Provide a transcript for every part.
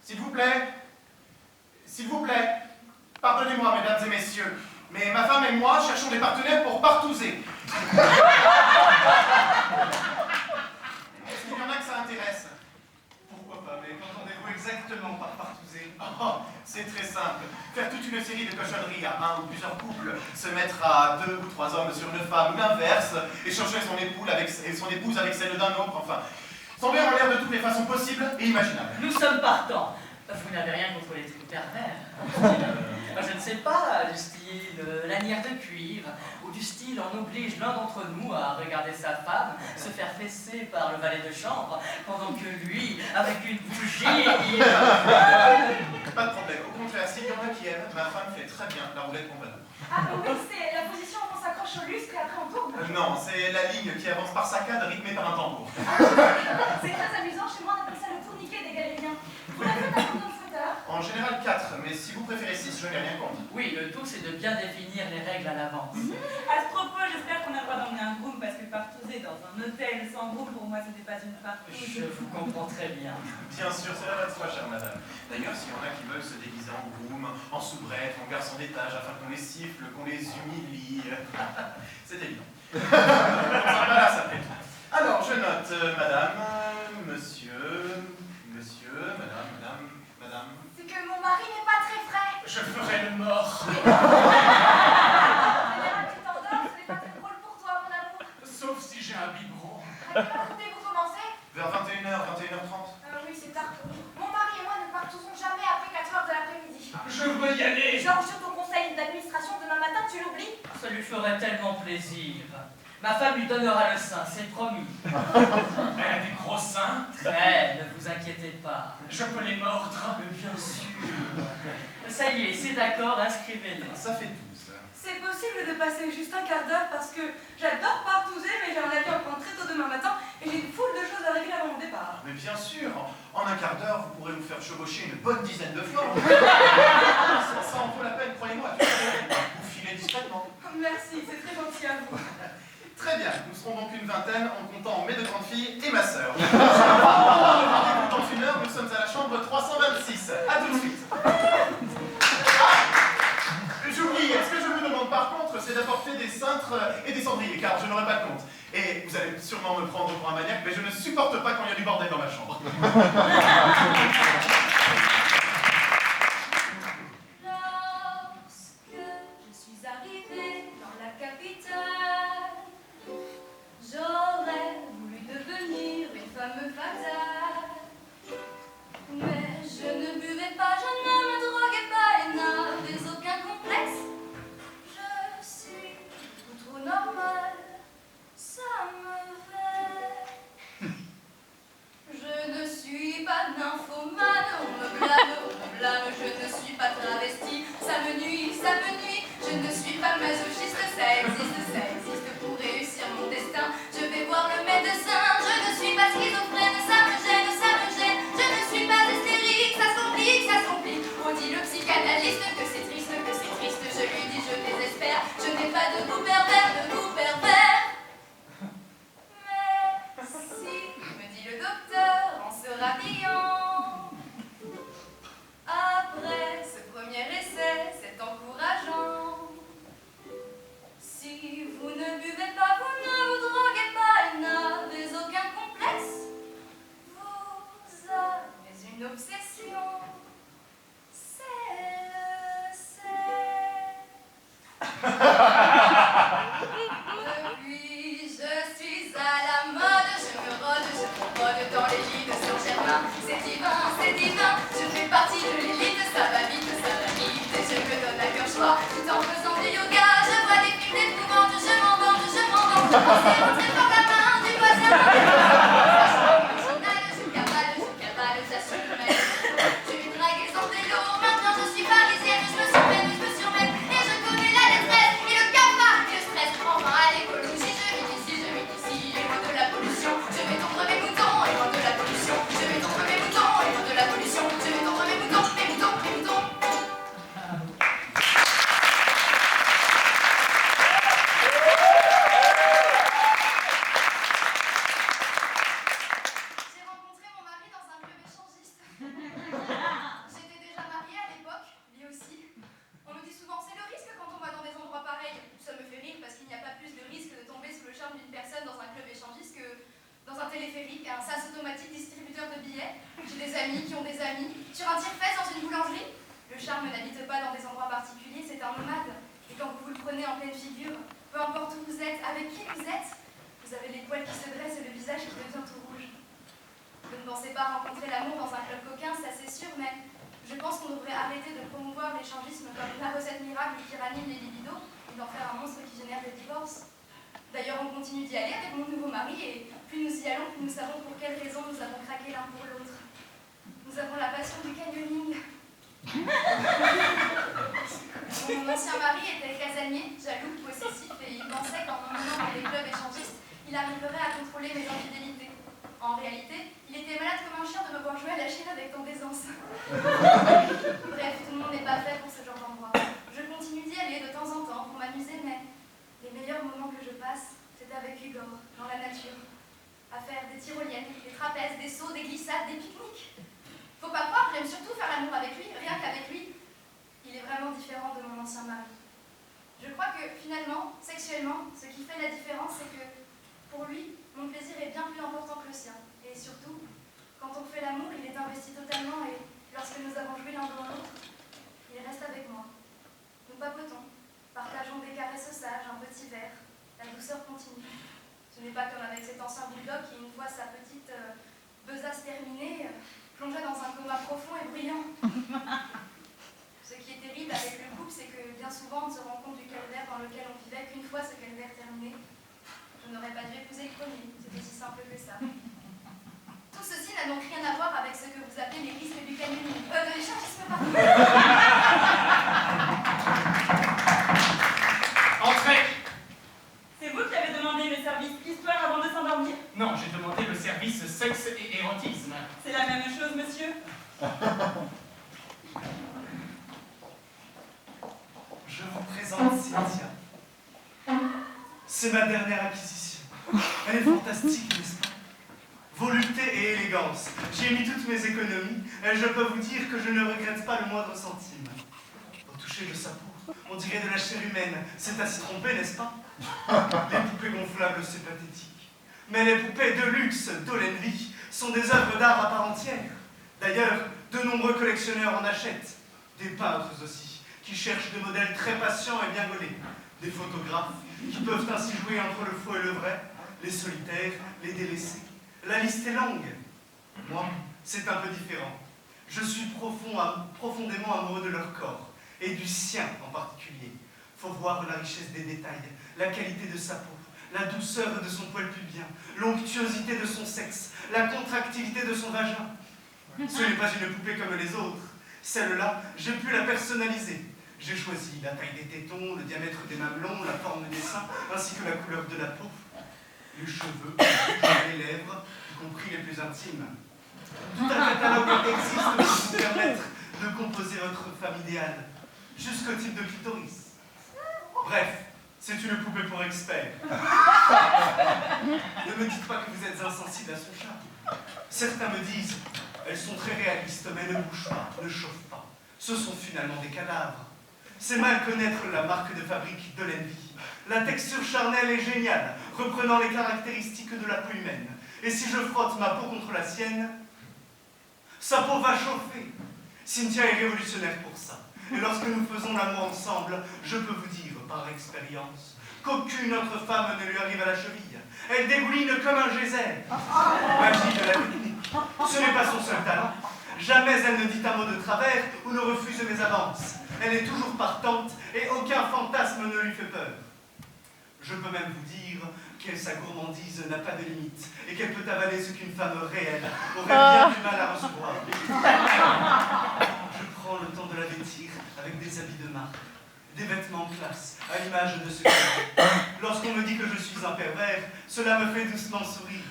S'il vous plaît, pardonnez-moi, mesdames et messieurs, mais ma femme et moi cherchons des partenaires pour partouzer. Est-ce qu'il y en a que ça intéresse? Pourquoi pas, mais qu'entendez-vous exactement par partouzer? Oh, c'est très simple. Faire toute une série de cochonneries à un ou plusieurs couples, se mettre à 2 ou 3 hommes sur une femme, ou l'inverse, échanger son épouse avec celle d'un autre, enfin, tomber en l'air de toutes les façons possibles et imaginables. Nous sommes partants. Vous n'avez rien contre les trucs pervers. Je ne sais pas, du style lanière de cuivre, ou du style on oblige l'un d'entre nous à regarder sa femme se faire fesser par le valet de chambre, pendant que lui, avec une bougie... Pas de problème. Au contraire, s'il y en a qui aiment, ma femme fait très bien la roulette pompadour. Ah oui, c'est la position où on s'accroche au lustre et après on tourne. Non, c'est la ligne qui avance par saccade rythmée par un tambour. C'est très amusant, chez moi on appelle ça le tourniquet des galériens. Vous l'avez fait à combien de fauteurs? En général 4, mais si vous préférez 6, je n'ai rien contre. Oui, le tout c'est de bien définir les règles à l'avance. À ce propos, j'espère qu'on a le droit d'emmener un groom parce que partouzer dans un hôtel sans groom, pour moi, ce n'est pas une partouze. Je vous comprends très bien. Bien sûr, cela va de soi, chère madame. D'ailleurs, s'il y en a qui veulent se déguiser en groom, en soubrette, en garçon d'étage, afin qu'on les siffle, qu'on les humilie, c'est évident. On s'en balance après tout. Alors, je note, madame, monsieur, madame. C'est que mon mari n'est pas très frais. Je ferai le mort. En général, tu t'endors, ce n'est pas très drôle pour toi, mon amour. Sauf si j'ai un biberon. À quelle heure comptez-vous commencer? Vers 21h, 21h30. Oui, c'est tard. Mon mari et moi ne partousons jamais après 4 heures de l'après-midi. Je veux y aller. Genre, sur ton conseil d'administration demain matin, tu l'oublies? Ça lui ferait tellement plaisir. Ma femme lui donnera le sein, c'est promis. Elle a des gros seins. Très, ne vous inquiétez pas. Je peux les mordre. Bien sûr. Ça y est, c'est d'accord, inscrivez-les. Ça fait 12. C'est possible de passer juste un quart d'heure parce que j'adore partouzer, mais j'ai un avion à prendre très tôt demain matin et j'ai une foule de choses à régler avant mon départ. Mais bien sûr, en un quart d'heure, vous pourrez vous faire chevaucher une bonne dizaine de fois. Ça en vaut la peine, croyez-moi. Vous filez discrètement. Merci, c'est très gentil à vous. Très bien, nous serons donc une vingtaine en comptant mes 2 grandes filles et ma sœur. Dans une heure, nous sommes à la chambre 326. A tout de suite. J'oublie, ce que je vous demande par contre, c'est d'apporter des cintres et des cendriers, car je n'aurai pas de compte. Et vous allez sûrement me prendre pour un maniaque, mais je ne supporte pas quand il y a du bordel dans ma chambre. Lorsque je suis arrivée dans la capitale, j'aurais voulu devenir une femme fatale. Mais je ne buvais pas, je ne me droguais pas et n'avais aucun complexe. Je suis tout trop normale, ça me fait. Je ne suis pas nymphomane, on me blâme, je ne suis pas travestie. Ça me nuit, je ne suis pas masochiste, ça existe pour réussir mon destin. Je vais voir le médecin, je ne suis pas schizophrène, ça me gêne, je ne suis pas hystérique, ça se complique. On dit le psychanalyste que c'est triste, je lui dis je désespère, je n'ai pas de goût pervers, Mais si, me dit le docteur en se rhabillant, après ce premier essai, c'est encourageant. Si vous ne buvez pas, vous ne vous droguez pas et n'avez aucun complexe, vous avez une obsession, c'est le sexe. Depuis, je suis à la mode, je me rôde dans les lits de Saint-Germain. C'est divin, je fais partie de l'élite, ça va vite, et je me donne à cœur joie, tout en faisant du yoga. Je vois des films d'épouvantes, je m'en vante, je pensais rentrer par la main du voisin. Je cavale, j'assume ma vie. J'ai une drague sans vélo, maintenant je suis parisienne, je me surmène, et je connais la détresse, et le cafard, et le stress. Enfin à l'écologie, je m'initie, et loin de la pollution, je vais tondre mes boutons, et loin de la pollution, je vais tondre mes boutons, et loin de la pollution, je vais tondre mes boutons, mes boutons. biais. J'ai des amis qui ont des amis. Sur un tire-fesse dans une boulangerie. Le charme n'habite pas dans des endroits particuliers, c'est un nomade. Et quand vous le prenez en pleine figure, peu importe où vous êtes, avec qui vous êtes, vous avez les poils qui se dressent et le visage qui devient tout rouge. Vous ne pensez pas rencontrer l'amour dans un club coquin, ça c'est sûr, mais je pense qu'on devrait arrêter de promouvoir l'échangisme comme la recette miracle qui ranime les libidos et d'en faire un monstre qui génère des divorces. D'ailleurs, on continue d'y aller avec mon nouveau mari et plus nous y allons, plus nous savons pour quelles raisons nous avons craqué l'un pour l'autre. Nous avons la passion du canyoning. Mon ancien mari était casanier, jaloux, possessif et il pensait qu'en emmenant dans les clubs échangistes, il arriverait à contrôler mes infidélités. En réalité, il était malade comme un chien de me voir jouer à la Chine avec ton aisance. Bref, tout le monde n'est pas fait pour ce genre d'endroit. Je continue d'y aller de temps en temps pour m'amuser, mais les meilleurs moments que je passe, c'est avec Igor, dans la nature. À faire des tyroliennes, des trapèzes, des sauts, des glissades, des pique-niques. Faut pas croire, j'aime surtout faire l'amour avec lui, rien qu'avec lui. Il est vraiment différent de mon ancien mari. Je crois que finalement, sexuellement, ce qui fait la différence, c'est que pour lui, mon plaisir est bien plus important que le sien. Et surtout, quand on fait l'amour, il est investi totalement et lorsque nous avons joué l'un devant l'autre, il reste avec moi. Nous papotons, partageons des caresses sages, un petit verre, la douceur continue. Ce n'est pas comme avec cet ancien bulldog qui, une fois sa petite besace terminée, plongea dans un coma profond et brillant. Ce qui est terrible avec le couple, c'est que bien souvent on ne se rend compte du calvaire dans lequel on vivait qu'une fois ce calvaire terminé. Je n'aurais pas dû épouser le premier, c'est aussi simple que ça. Tout ceci n'a donc rien à voir avec ce que vous appelez les risques du canyoning. De l'échangisme, pardon. Entrez! C'est vous qui avez demandé le service histoire avant de s'endormir? Non, j'ai demandé le service sexe et érotisme. C'est la même chose, monsieur. Je vous présente Cynthia. C'est ma dernière acquisition. Elle est fantastique, n'est-ce pas? Volupté et élégance. J'y ai mis toutes mes économies et je peux vous dire que je ne regrette pas le moindre centime. Au toucher de sa peau, on dirait de la chair humaine. C'est à s'y tromper, n'est-ce pas? Les poupées gonflables, c'est pathétique. Mais les poupées de luxe d'Olenvik sont des œuvres d'art à part entière. D'ailleurs, de nombreux collectionneurs en achètent. Des peintres aussi, qui cherchent des modèles très patients et bien gaulés. Des photographes, qui peuvent ainsi jouer entre le faux et le vrai. Les solitaires, les délaissés. La liste est longue. Moi, c'est un peu différent. Je suis profondément amoureux de leur corps, et du sien en particulier. Faut voir la richesse des détails, la qualité de sa peau, la douceur de son poil pubien, l'onctuosité de son sexe, la contractilité de son vagin. Ce n'est pas une poupée comme les autres. Celle-là, j'ai pu la personnaliser. J'ai choisi la taille des tétons, le diamètre des mamelons, la forme des seins, ainsi que la couleur de la peau, les cheveux, les lèvres, y compris les plus intimes. Tout un catalogue existe pour vous permettre de composer votre femme idéale, jusqu'au type de clitoris. Bref, c'est une poupée pour experts. Ne me dites pas que vous êtes insensible à son charme. Certains me disent, elles sont très réalistes, mais ne bougent pas, ne chauffent pas. Ce sont finalement des cadavres. C'est mal connaître la marque de fabrique d'Olenvik. La texture charnelle est géniale, reprenant les caractéristiques de la peau humaine. Et si je frotte ma peau contre la sienne, sa peau va chauffer. Cynthia est révolutionnaire pour ça. Et lorsque nous faisons l'amour ensemble, je peux vous dire, par expérience, qu'aucune autre femme ne lui arrive à la cheville. Elle dégouline comme un geyser. Magie de la technique. Ce n'est pas son seul talent. Jamais elle ne dit un mot de travers ou ne refuse mes avances. Elle est toujours partante et aucun fantasme ne lui fait peur. Je peux même vous dire que sa gourmandise n'a pas de limite et qu'elle peut avaler ce qu'une femme réelle aurait bien du mal à recevoir. Je prends le temps de la vêtir avec des habits de marque, des vêtements classe, à l'image de ce qu'elle est. Lorsqu'on me dit que je suis un pervers, cela me fait doucement sourire.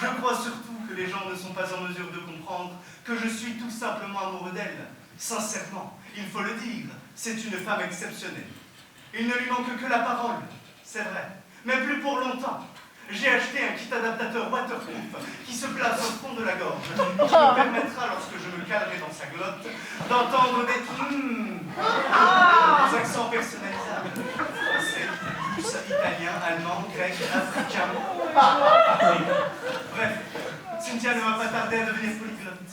Je crois surtout que les gens ne sont pas en mesure de comprendre que je suis tout simplement amoureux d'elle. Sincèrement, il faut le dire, c'est une femme exceptionnelle. Il ne lui manque que la parole, c'est vrai, mais plus pour longtemps. J'ai acheté un kit adaptateur waterproof qui se place au fond de la gorge, qui me permettra, lorsque je me calerai dans sa glotte, d'entendre des des accents personnalisables. Français, russe, italien, allemand, grec, africain. Bref, Cynthia ne va pas tarder à devenir polyglotte.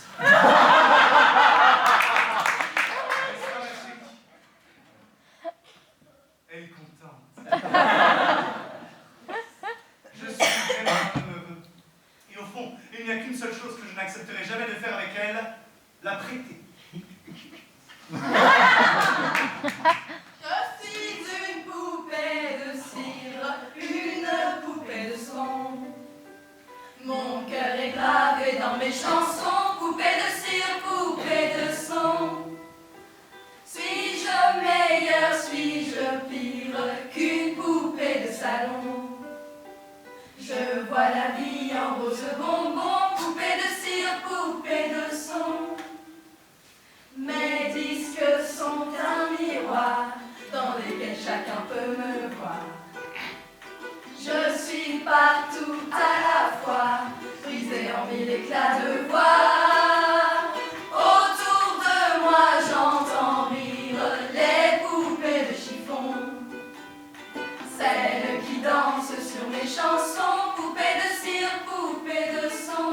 Elle est contente. Je suis vraiment heureux. Et au fond, il n'y a qu'une seule chose que je n'accepterai jamais de faire avec elle, la prêter. Je suis une poupée de cire, une poupée de son. Mon cœur est gravé dans mes chansons, poupée de cire, poupée de son. Suis-je meilleure, suis-je pire qu'une poupée de salon? Je vois la vie en rose bonbon, poupée de cire, poupée de son. Mes disques sont un miroir dans lesquels chacun peut me voir. Je suis partout à la fois, brisée en mille éclats de voix. Autour de moi j'entends rire les poupées de chiffon, celles qui dansent sur mes chansons, poupées de cire, poupées de son.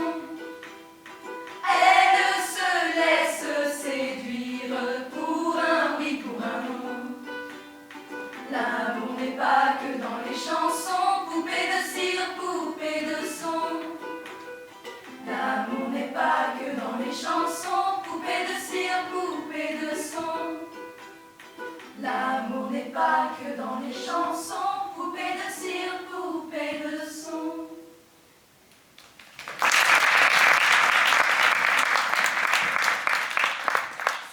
Elles se laissent séduire pour un oui, pour un non. L'amour n'est pas que dans les chansons, poupée de cire, poupée de son. L'amour n'est pas que dans les chansons, poupée de cire, poupée de son. L'amour n'est pas que dans les chansons, poupée de cire, poupée de son.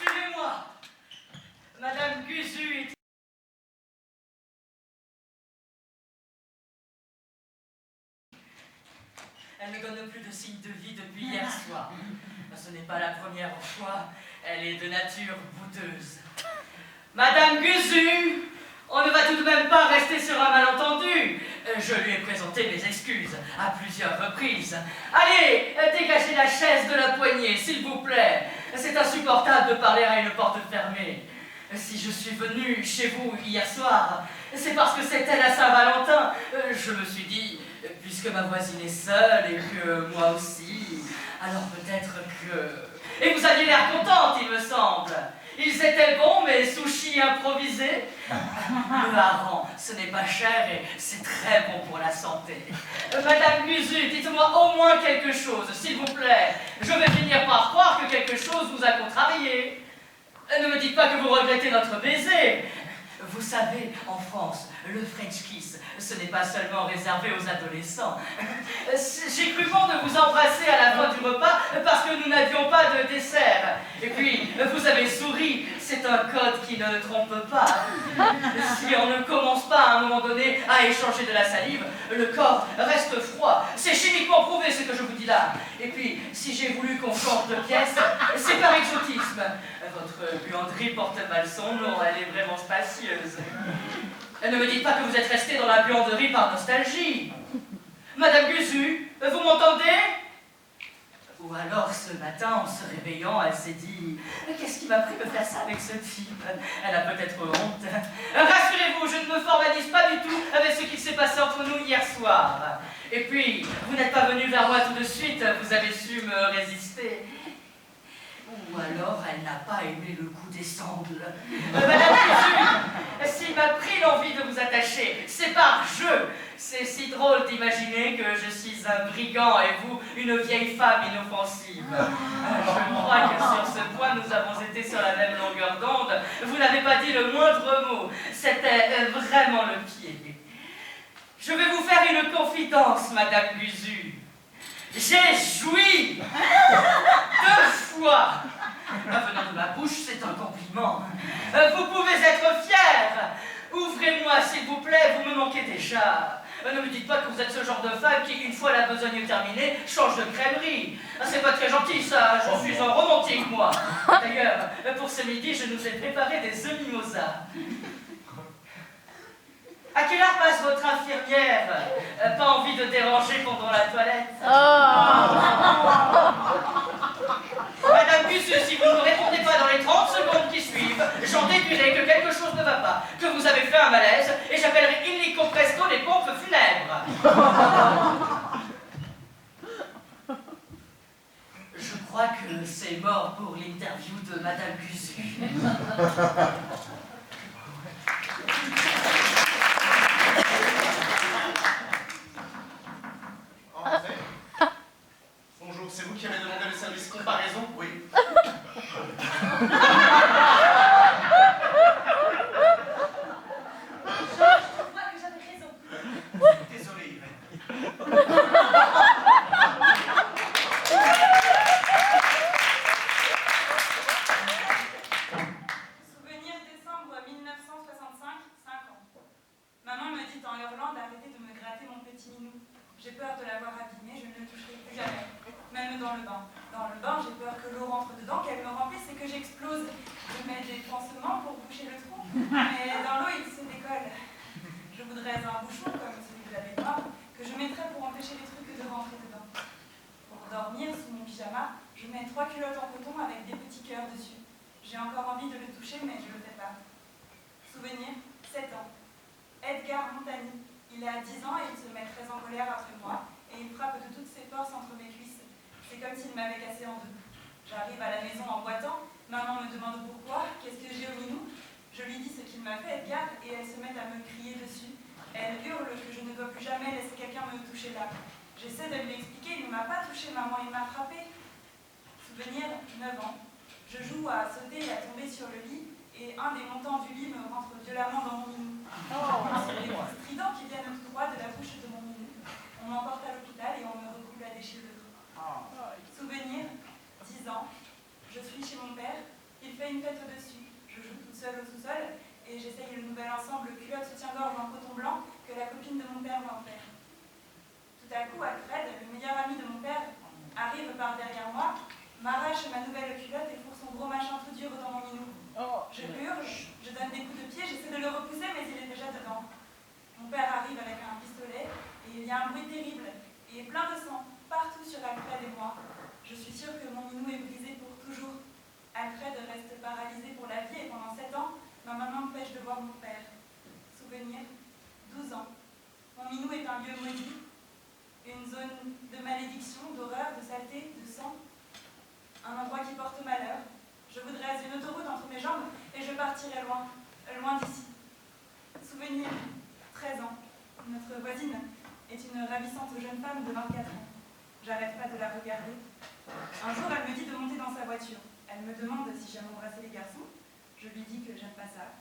Suivez-moi. Madame Guzu est... Elle ne donne plus de signes de vie depuis hier soir. Ce n'est pas la première fois. Elle est de nature boudeuse. Madame Guzu, on ne va tout de même pas rester sur un malentendu. Je lui ai présenté mes excuses à plusieurs reprises. Allez, dégagez la chaise de la poignée, s'il vous plaît. C'est insupportable de parler à une porte fermée. Si je suis venue chez vous hier soir, c'est parce que c'était la Saint-Valentin. Je me suis dit, puisque ma voisine est seule et que moi aussi, alors peut-être que... Et vous aviez l'air contente, il me semble. Ils étaient bons, mes sushis improvisés. Le hareng, ce n'est pas cher et c'est très bon pour la santé. Madame Guzu, dites-moi au moins quelque chose, s'il vous plaît. Je vais finir par croire que quelque chose vous a contrarié. Ne me dites pas que vous regrettez notre baiser. Vous savez, en France, le French kiss, ce n'est pas seulement réservé aux adolescents. J'ai cru bon de vous embrasser à la fin du repas parce que nous n'avions pas de dessert. Et puis, vous avez souri, c'est un code qui ne trompe pas. Si on ne commence pas à un moment donné à échanger de la salive, le corps reste froid. C'est chimiquement prouvé ce que je vous dis là. Et puis, si j'ai voulu qu'on change de pièce, c'est par exotisme. Votre buanderie porte mal son nom, elle est vraiment spacieuse. Ne me dites pas que vous êtes resté dans la buanderie par nostalgie. Madame Guzu, vous m'entendez? Ou alors, ce matin, en se réveillant, elle s'est dit « Qu'est-ce qui m'a pris de faire ça avec ce type ?» Elle a peut-être honte. Rassurez-vous, je ne me formalise pas du tout avec ce qui s'est passé entre nous hier soir. Et puis, vous n'êtes pas venu vers moi tout de suite, vous avez su me résister. Ou alors, elle n'a pas aimé le goût des sangles. Madame Guzu, s'il m'a pris l'envie de vous attacher, c'est par jeu. C'est si drôle d'imaginer que je suis un brigand et vous, une vieille femme inoffensive. Je crois que sur ce point, nous avons été sur la même longueur d'onde. Vous n'avez pas dit le moindre mot. C'était vraiment le pied. Je vais vous faire une confidence, Madame Guzu. J'ai joui 2 fois. Venant de ma bouche, c'est un compliment. Vous pouvez être fière. Ouvrez-moi, s'il vous plaît, vous me manquez déjà. Ne me dites pas que vous êtes ce genre de femme qui, une fois la besogne terminée, change de crèmerie. C'est pas très gentil, ça. Je suis un romantique, moi. D'ailleurs, pour ce midi, je nous ai préparé des œufs mimosa. À quelle heure passe votre infirmière? Pas envie de déranger pendant la toilette. Madame Guzu, si vous ne me répondez pas dans les 30 secondes qui suivent, j'en déduirai que quelque chose ne va pas, que vous avez fait un malaise, et j'appellerai illico presto les pompes funèbres. crois que c'est mort pour l'interview de Madame Guzzu. Entrez. Bonjour, c'est vous qui avez demandé le service comparaison? Oui. Je crois que j'avais raison. Désolé, Irène. Souvenir décembre 1965, 5 ans. Maman me dit en hurlant d'arrêter de me gratter mon petit minou. J'ai peur de l'avoir abîmé, je ne le toucherai plus jamais. Même dans le bain. Dans le bain, j'ai peur que l'eau rentre dedans, qu'elle me remplisse et que j'explose. Je mets des pansements pour boucher le trou, mais dans l'eau, il se décolle. Je voudrais un bouchon comme celui de la baignoire que je mettrais pour empêcher les trucs de rentrer dedans. Pour dormir, sous mon pyjama, je mets 3 culottes en coton avec des petits cœurs dessus. J'ai encore envie de le toucher, mais je le fais pas. Souvenir, 7 ans. Edgar Montagny. Il a 10 ans et il se met très en colère après moi et il frappe de toutes ses forces entre mes cuisses. C'est comme s'il m'avait cassé en deux. J'arrive à la maison en boitant. Maman me demande pourquoi, qu'est-ce que j'ai au minou. Je lui dis ce qu'il m'a fait, Edgar, et elle se met à me crier dessus. Elle hurle que je ne dois plus jamais laisser quelqu'un me toucher là. J'essaie de lui expliquer, il ne m'a pas touché, maman, il m'a frappé. Souvenir, 9 ans. Je joue à sauter et à tomber sur le lit, et un des montants du lit me rentre violemment dans mon minou. C'est des coups stridents qui viennent tout droit de la bouche de mon minou. On m'emporte à l'hôpital et on me recoule la déchirure. Souvenir, 10 ans. Je suis chez mon père, il fait une fête au-dessus. Je joue toute seule au sous-sol et j'essaye le nouvel ensemble culotte soutien-gorge en coton blanc que la copine de mon père m'a offert. Tout à coup, Alfred, le meilleur ami de mon père, arrive par derrière moi, m'arrache ma nouvelle culotte et fourre son gros machin tout dur dans mon minou. Je hurle, je donne des coups de pied, j'essaie de le repousser, mais il est déjà dedans. Mon père arrive avec un pistolet et il y a un bruit terrible et plein de sang partout sur Alfred et moi. Je suis sûre que mon minou est brisé pour toujours. Alfred reste paralysé pour la vie et pendant 7 ans, ma maman m'empêche de voir mon père. Souvenir, 12 ans. Mon minou est un lieu maudit, une zone de malédiction, d'horreur, de saleté, de sang. Un endroit qui porte malheur. Je voudrais une autoroute entre mes jambes et je partirai loin, loin d'ici. Souvenir, 13 ans. Notre voisine est une ravissante jeune femme de 24 ans. J'arrête pas de la regarder. Un jour, elle me dit de monter dans sa voiture. Elle me demande si j'aime embrasser les garçons. Je lui dis que j'aime pas ça.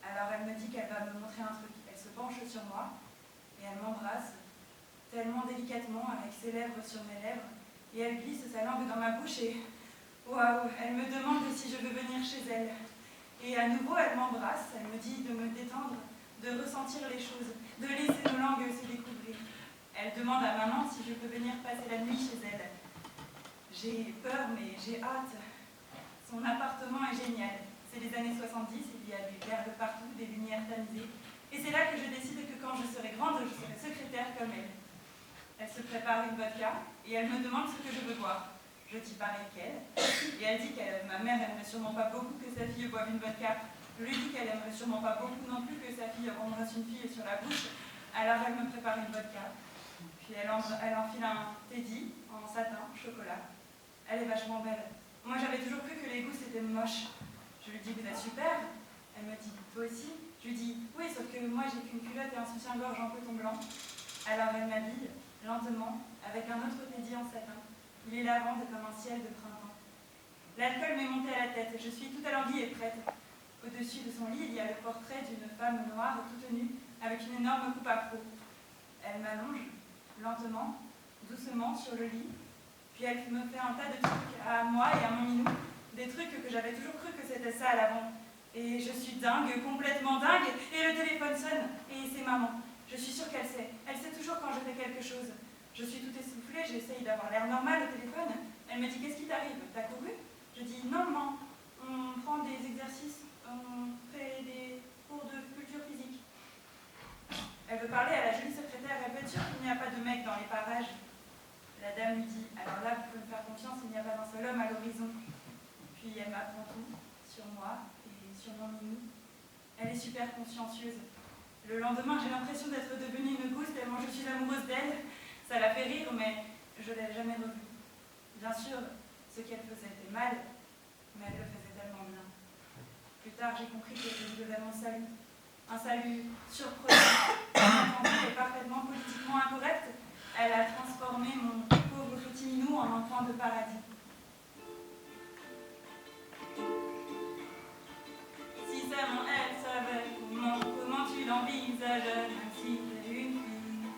Alors elle me dit qu'elle va me montrer un truc. Elle se penche sur moi et elle m'embrasse tellement délicatement avec ses lèvres sur mes lèvres. Et elle glisse sa langue dans ma bouche et... Waouh, elle me demande si je veux venir chez elle. Et à nouveau, elle m'embrasse, elle me dit de me détendre, de ressentir les choses, de laisser nos langues se découvrir. Elle demande à maman si je peux venir passer la nuit chez elle. J'ai peur, mais j'ai hâte. Son appartement est génial. C'est les années 70, il y a des verres de partout, des lumières tamisées. Et c'est là que je décide que quand je serai grande, je serai secrétaire comme elle. Elle se prépare une vodka et elle me demande ce que je veux boire. Je dis pareil qu'elle, et elle dit que ma mère n'aimerait sûrement pas beaucoup que sa fille boive une vodka. Je lui dis qu'elle n'aimerait sûrement pas beaucoup non plus que sa fille embrasse une fille sur la bouche. Alors elle me prépare une vodka. Puis elle enfile un teddy en satin, chocolat. Elle est vachement belle. Moi j'avais toujours cru que les goûts c'était moche. Je lui dis vous êtes super. Elle me dit toi aussi. Je lui dis oui sauf que moi j'ai qu'une culotte et un soutien-gorge en coton blanc. Alors elle m'habille lentement avec un autre teddy en satin. Il est lavande comme un ciel de printemps. L'alcool m'est monté à la tête. Je suis toute alanguie et prête. Au-dessus de son lit, il y a le portrait d'une femme noire toute nue avec une énorme coupe afro. Elle m'allonge lentement, doucement sur le lit. Puis elle me fait un tas de trucs à moi et à mon minou. Des trucs que j'avais toujours cru que c'était ça à l'avant. Et je suis dingue, complètement dingue. Et le téléphone sonne. Et c'est maman. Je suis sûre qu'elle sait. Elle sait toujours quand je fais quelque chose. Je suis toute essoufflée, j'essaye d'avoir l'air normal au téléphone. Elle me dit qu'est-ce qui t'arrive? T'as couru? Je dis non maman, on prend des exercices, on fait des cours de culture physique. Elle veut parler à la jolie secrétaire, elle veut être sûre qu'il n'y a pas de mec dans les parages. La dame lui dit alors là vous pouvez me faire confiance, il n'y a pas un seul homme à l'horizon. Puis elle m'apprend tout sur moi et sur mon minou. Elle est super consciencieuse. Le lendemain j'ai l'impression d'être devenue une gousse tellement je suis amoureuse d'elle. Ça la fait rire, mais je ne l'ai jamais revue. Bien sûr, Ce qu'elle faisait était mal, mais elle le faisait tellement bien. Plus tard, j'ai compris que je devais mon salut. Un salut surprenant, inattendu et parfaitement politiquement incorrect. Elle a transformé mon pauvre petit minou en enfant de paradis. Si seulement elle savait comment tu l'envisageais, même si t'es une fille.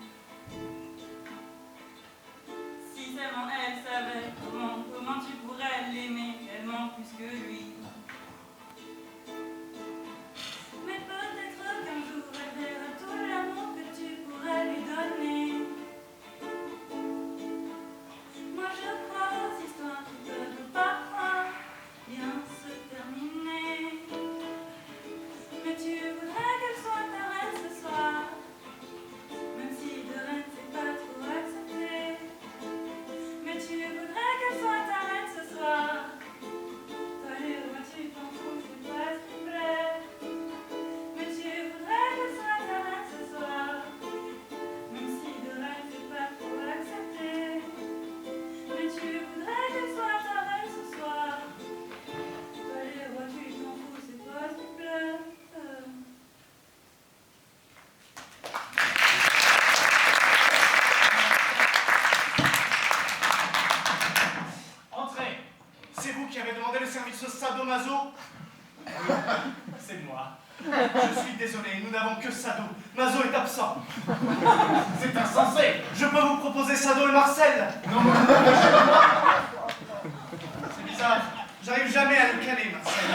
Si seulement elle savait comment tu pourrais l'aimer tellement plus que lui. Mais peut-être qu'un jour elle verra tout l'amour que tu pourrais lui donner. Moi je crois aux histoires qui peuvent parfois bien se terminer. Mais tu voudrais qu'elle soit ta reine ce soir, même si de reine c'est pas trop accepté. Mais tu voudrais qu'elle soit ta reine ce soir. Allez, moi tu t'en fous, c'est pas ce qui plaît. Mais tu voudrais qu'elle soit ta reine ce soir, même si de reine c'est pas trop accepté. Mais tu voudrais qu'elle soit ta reine ce soir. Allez, moi tu t'en fous, c'est pas ce qui plaît. Entrez. C'est vous qui avez demandé le service sadomaso? C'est moi. Je suis désolé, nous n'avons que Sado. Mazo est absent. C'est insensé. Je peux vous proposer Sado et Marcel. Non, C'est bizarre. J'arrive jamais à le caler, Marcel.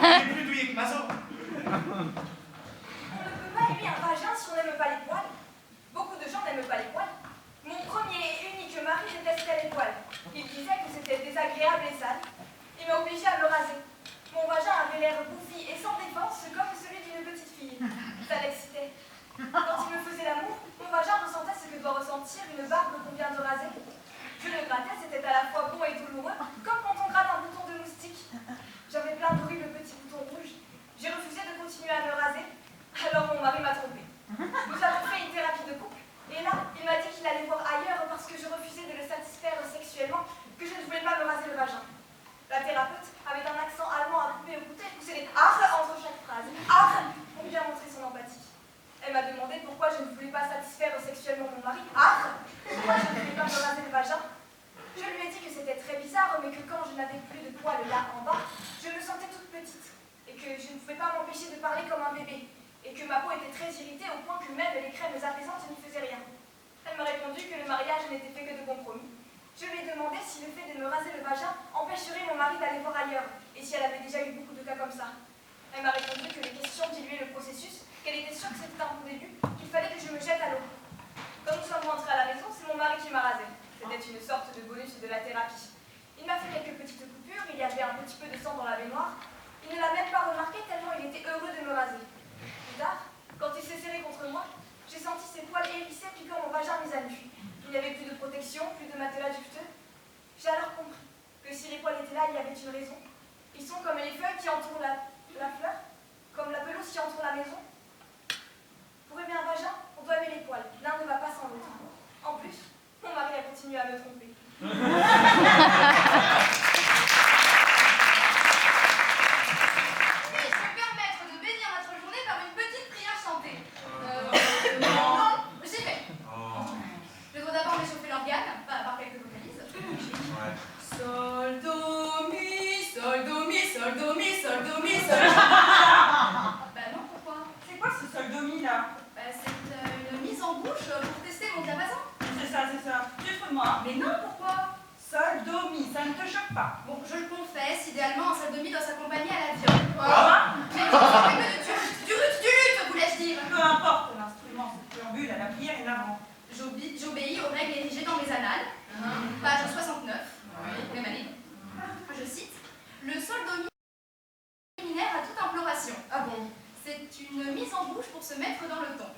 Il est plus douillet que Mazo. On ne peut pas aimer un vagin si on n'aime pas les poils. Beaucoup de gens n'aiment pas les poils. Mon premier et unique mari détestait les poils. Il disait que c'était désagréable et sale. Il m'a obligée à me raser. Mon vagin avait l'air bouffi et sans défense comme celui d'une petite fille. Ça l'excitait. Quand il me faisait l'amour, mon vagin ressentait ce que doit ressentir une barbe qu'on vient de raser. Je le grattais, c'était à la fois bon et douloureux, comme quand on gratte un bouton de moustique. J'avais plein d'horribles petits boutons rouges. J'ai refusé de continuer à me raser, alors mon mari m'a trompée. Nous avons fait une thérapie de couple, et là, il m'a dit qu'il allait voir ailleurs parce que je refusais de le satisfaire sexuellement, que je ne voulais pas me raser le vagin. La thérapeute, avec un accent allemand à couper au couteau, poussait des arr entre chaque phrase. Arr pour bien montrer son empathie. Elle m'a demandé pourquoi je ne voulais pas satisfaire sexuellement mon mari. Arr pourquoi je ne voulais pas me raser le vagin. Je lui ai dit que c'était très bizarre, mais que quand je n'avais plus de poils là en bas, je me sentais toute petite, et que je ne pouvais pas m'empêcher de parler comme un bébé, et que ma peau était très irritée au point que même les crèmes apaisantes n'y faisaient rien. Elle m'a répondu que le mariage n'était fait que de compromis. Je lui ai demandé si le fait de me raser le vagin empêcherait mon mari d'aller voir ailleurs, et si elle avait déjà eu beaucoup de cas comme ça. Elle m'a répondu que les questions diluaient le processus, qu'elle était sûre que c'était un bon début, qu'il fallait que je me jette à l'eau. Quand nous sommes rentrés à la maison, c'est mon mari qui m'a rasé. C'était une sorte de bonus de la thérapie. Il m'a fait quelques petites coupures, il y avait un petit peu de sang dans la baignoire. Il ne l'a même pas remarqué tellement il était heureux de me raser. Plus tard, quand il s'est serré contre moi, j'ai senti ses poils hérissés piquant mon vagin mis à nu. Il n'y avait plus de protection, plus de matelas duveteux. J'ai alors compris que si les poils étaient là, il y avait une raison. Ils sont comme les feuilles qui entourent la fleur, comme la pelouse qui entoure la maison. Pour aimer un vagin, on doit aimer les poils. L'un ne va pas sans l'autre. En plus, mon mari a continué à me tromper. Mais non, pourquoi? Sol, do, mi, ça ne te choque pas? Bon, je le confesse, idéalement, un sadomi doit s'accompagner à la viole. Quoi? Mais du lutte, voulais-je dire. Peu importe l'instrument, ce préambule à la prière et l'avant. J'obéis aux règles érigées dans mes annales. Page 69, même année. Je cite, le soldomi préliminaire à toute imploration. Ah bon? C'est une mise en bouche pour se mettre dans le ton.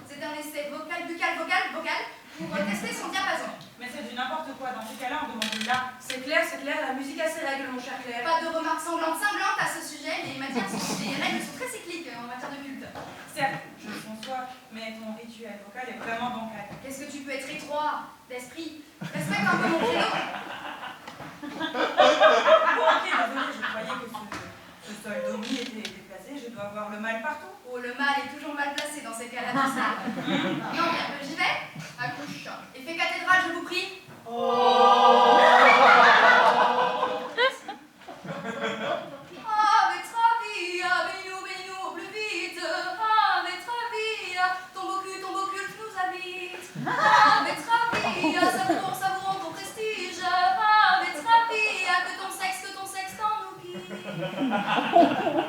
C'est un essai vocal, buccal, vocal, pour tester son diapason. Mais c'est du n'importe quoi, dans ces cas-là, on demande là. C'est clair, la musique a ses règles, mon cher Claire. Pas de remarques cinglantes à ce sujet, les règles sont très cycliques en matière de culte. Certes, je le conçois, mais ton rituel vocal est vraiment bancal. Qu'est-ce que tu peux être étroit d'esprit? Respecte un peu mon credo.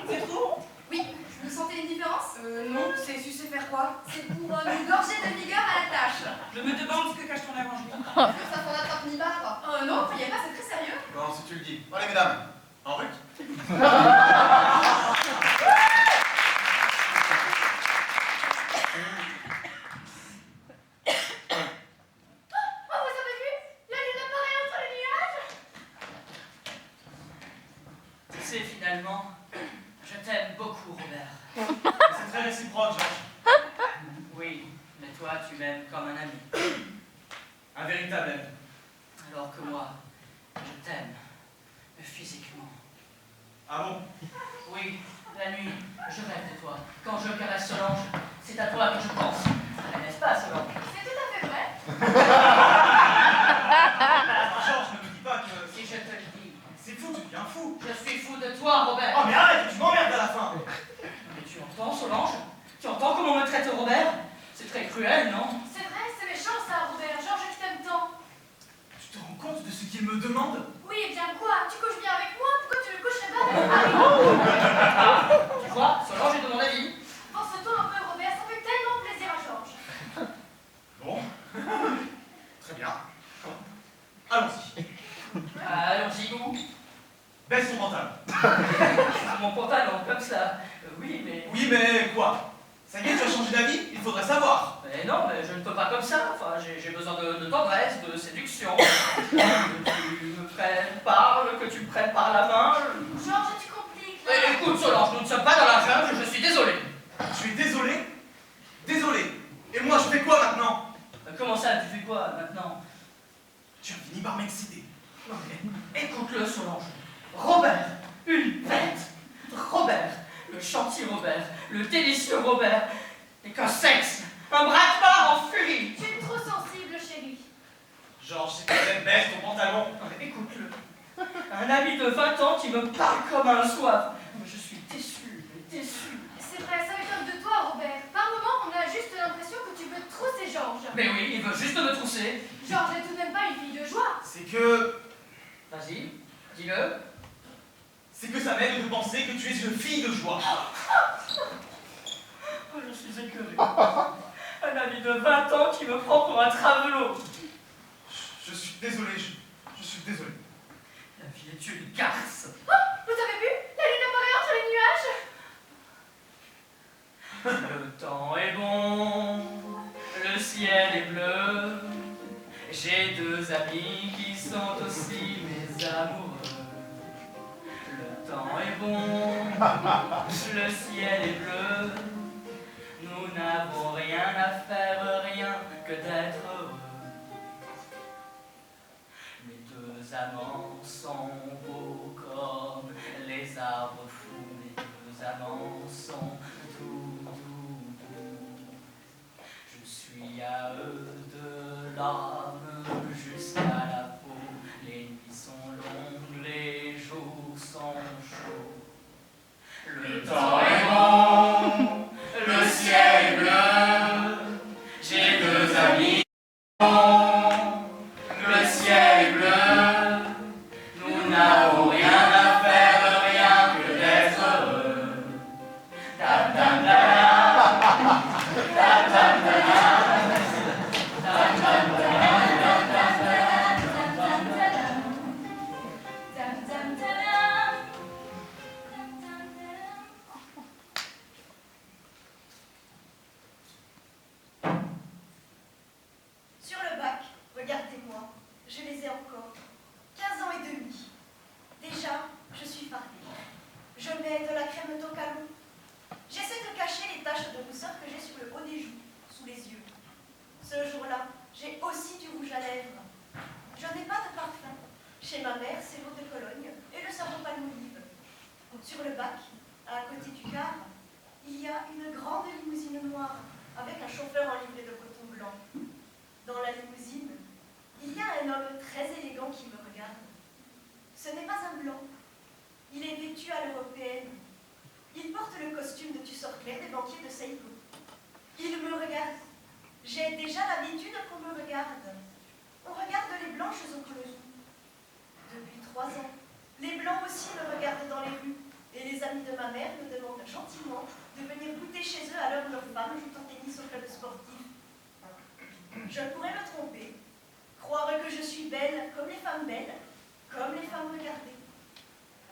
C'est trop? Oui, vous sentez une différence? Non, c'est censé faire quoi? C'est pour nous gorger de vigueur à la tâche. Je me demande ce que cache ton arrangement. Est-ce que ça fera attrape-nibar? Non, croyez pas, c'est très sérieux. Bon, si tu le dis. Allez, mesdames, en route. Oh, vous avez vu? La lune apparaît entre les nuages. Tu sais, finalement, je t'aime beaucoup, Robert. C'est très réciproque, Georges. Oui, mais toi, tu m'aimes comme un ami. Un véritable ami. Alors que moi, je t'aime physiquement. Ah bon? Oui, la nuit, je rêve de toi. Quand je caresse Solange, c'est à toi que je pense. N'est-ce pas, Solange? C'est tout à fait vrai. Georges, ne me dis pas que... Si je te le dis, C'est fou, tu deviens fou. je suis fou de toi, Robert. Oh mais arrête, tu m'emmerdes à la fin. Mais tu entends, Solange? Tu entends comment me traite Robert? C'est très cruel, non? C'est vrai, c'est méchant ça, Robert. Georges, je t'aime tant. Tu te rends compte de ce qu'il me demande? Oui, et bien quoi? Tu couches bien avec moi? Pourquoi tu ne coucherais pas avec Harry? Tu vois, Solange est de mon avis. Pense-toi un peu, Robert. Ça fait tellement plaisir à Georges. Bon. Très bien. Allons-y. Allons-y, où? Baisse ton pantalon. Mon pantalon, comme ça. Oui, mais... Oui, mais quoi? Ça y est, tu as changé d'avis? Il faudrait savoir. Mais non, mais je ne peux pas comme ça. Enfin, j'ai besoin de tendresse, de séduction. Que tu me parles, que tu me prennes par la main. Georges, tu compliques là. Écoute, Solange, nous ne sommes pas dans la jungle, je suis désolé. Tu es désolé? Désolé. Et moi, je fais quoi maintenant? Comment ça, tu fais quoi maintenant? Tu as fini par m'exciter. Non, mais écoute-le, Solange. Robert, une bête. Robert, le chantier Robert, le délicieux Robert, n'est qu'un sexe, un bras-de-mort en furie. Tu es trop sensible, chérie. Georges, c'est peut-être baisse ton pantalon. Non, mais écoute-le. Un ami de 20 ans qui me parle comme un soif. Mais je suis déçu, déçu. C'est vrai, ça m'étonne de toi, Robert. Par moments, on a juste l'impression que tu veux trousser Georges. Mais oui, il veut juste me trousser. Georges n'est tout de même pas une fille de joie. C'est que... Vas-y, dis-le. C'est que ça m'aide de penser que tu es une fille de joie. Oh, je suis écœuré. Un ami de 20 ans qui me prend pour un travelot. Je suis désolé, je suis désolé. La vie est une garce. Oh, vous avez vu? La lune apparaît entre les nuages. Le temps est bon, le ciel est bleu. J'ai deux amis qui sont aussi mes amoureux. Le temps est bon, le ciel est bleu. Nous n'avons rien à faire, rien que d'être heureux. Les deux amants sont beaux comme les arbres fous. Les deux amants sont doux, doux, doux. Je suis à eux de l'âme jusqu'à la peau. Les nuits sont longues, les jours sont chauds. Le temps est bon, le ciel est bleu. J'ai deux amis. Le ciel est bleu. Nous n'avons rien à faire, rien que d'être heureux. Dam, dam, dam. Dam, dam, dam. Dam, dam, Sur le bac, regardez-moi, je les ai encore. 15 ans et demi. Déjà, je suis fardée. Je mets de la crème Tocalo. J'essaie de cacher les taches de rousseur que j'ai sur le haut des joues, sous les yeux. Ce jour-là, j'ai aussi du rouge à lèvres. Je n'ai pas de parfum. Chez ma mère, c'est l'eau de Cologne et le savon palmolive. Sur le bac, à côté du car, il y a une grande limousine noire avec un chauffeur en livrée de coton blanc. Dans la limousine, il y a un homme très élégant qui me regarde. Ce n'est pas un blanc. Il est vêtu à l'européenne. Il porte le costume de tusseur clair des banquiers de Seiko. Il me regarde. J'ai déjà l'habitude qu'on me regarde. On regarde les blanches au colonie. Depuis 3 ans, les blancs aussi me regardent dans les rues et sportif. Je pourrais me tromper, croire que je suis belle comme les femmes belles, comme les femmes regardées.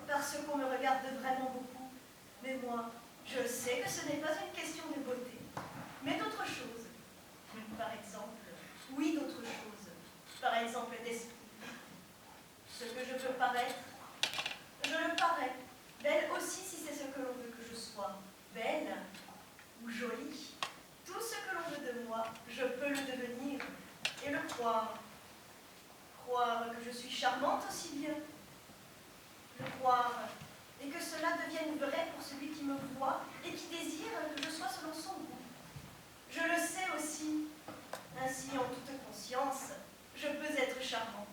Parce qu'on me regarde vraiment beaucoup. Mais moi, je sais que ce n'est pas une question de beauté, mais d'autre chose. Par exemple, oui, d'autre chose. Par exemple, d'esprit. Ce que je peux paraître, je le parais. Belle aussi si c'est ce que l'on veut que je sois. Belle ou jolie. Tout ce que l'on veut de moi, je peux le devenir et le croire. Croire que je suis charmante aussi bien. Le croire et que cela devienne vrai pour celui qui me voit et qui désire que je sois selon son goût. Je le sais aussi, ainsi en toute conscience, je peux être charmant.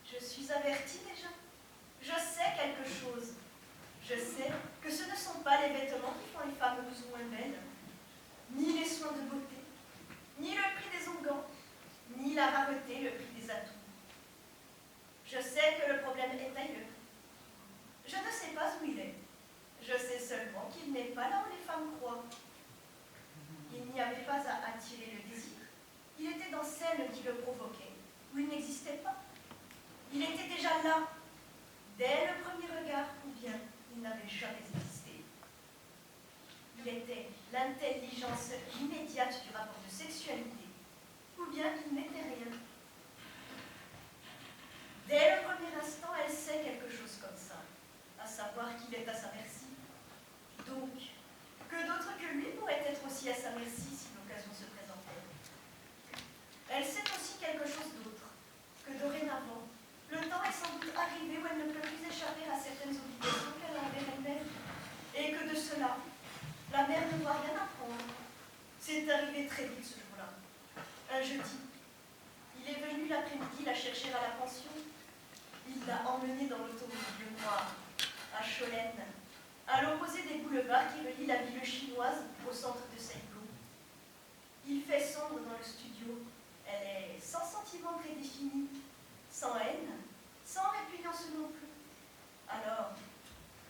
Je suis avertie déjà. Je sais quelque chose. Je sais que ce ne sont pas les vêtements qui font les femmes plus ou moins belles, ni les soins de beauté, ni le prix des onguents, ni la rareté, le prix des atouts. Je sais que le problème est ailleurs. Je ne sais pas où il est. Je sais seulement qu'il n'est pas là où les femmes croient. Il n'y avait pas à attirer le désir. Il était dans celle qui le provoquait, où il n'existait pas. Il était déjà là, dès le premier regard, ou bien il n'avait jamais existé. Il était l'intelligence immédiate du rapport de sexualité, ou bien il n'était rien. Dès le premier instant, elle sait quelque chose comme ça, à savoir qu'il est à sa merci. Donc, que d'autres que lui pourraient être aussi à sa merci si l'occasion se présentait. Elle sait aussi quelque chose d'autre, que dorénavant, le temps est sans doute arrivé où elle ne peut plus échapper à certaines obligations qu'elle a envers elle-même, et que de cela, la mère ne doit rien apprendre. C'est arrivé très vite ce jour-là. Un jeudi, il est venu l'après-midi la chercher à la pension. Il l'a emmenée dans l'automobile noire, à Cholène, à l'opposé des boulevards qui relient la ville chinoise au centre de Saigon. Il fait sombre dans le studio. Elle est sans sentiment prédéfini, sans haine, sans répugnance non plus. Alors,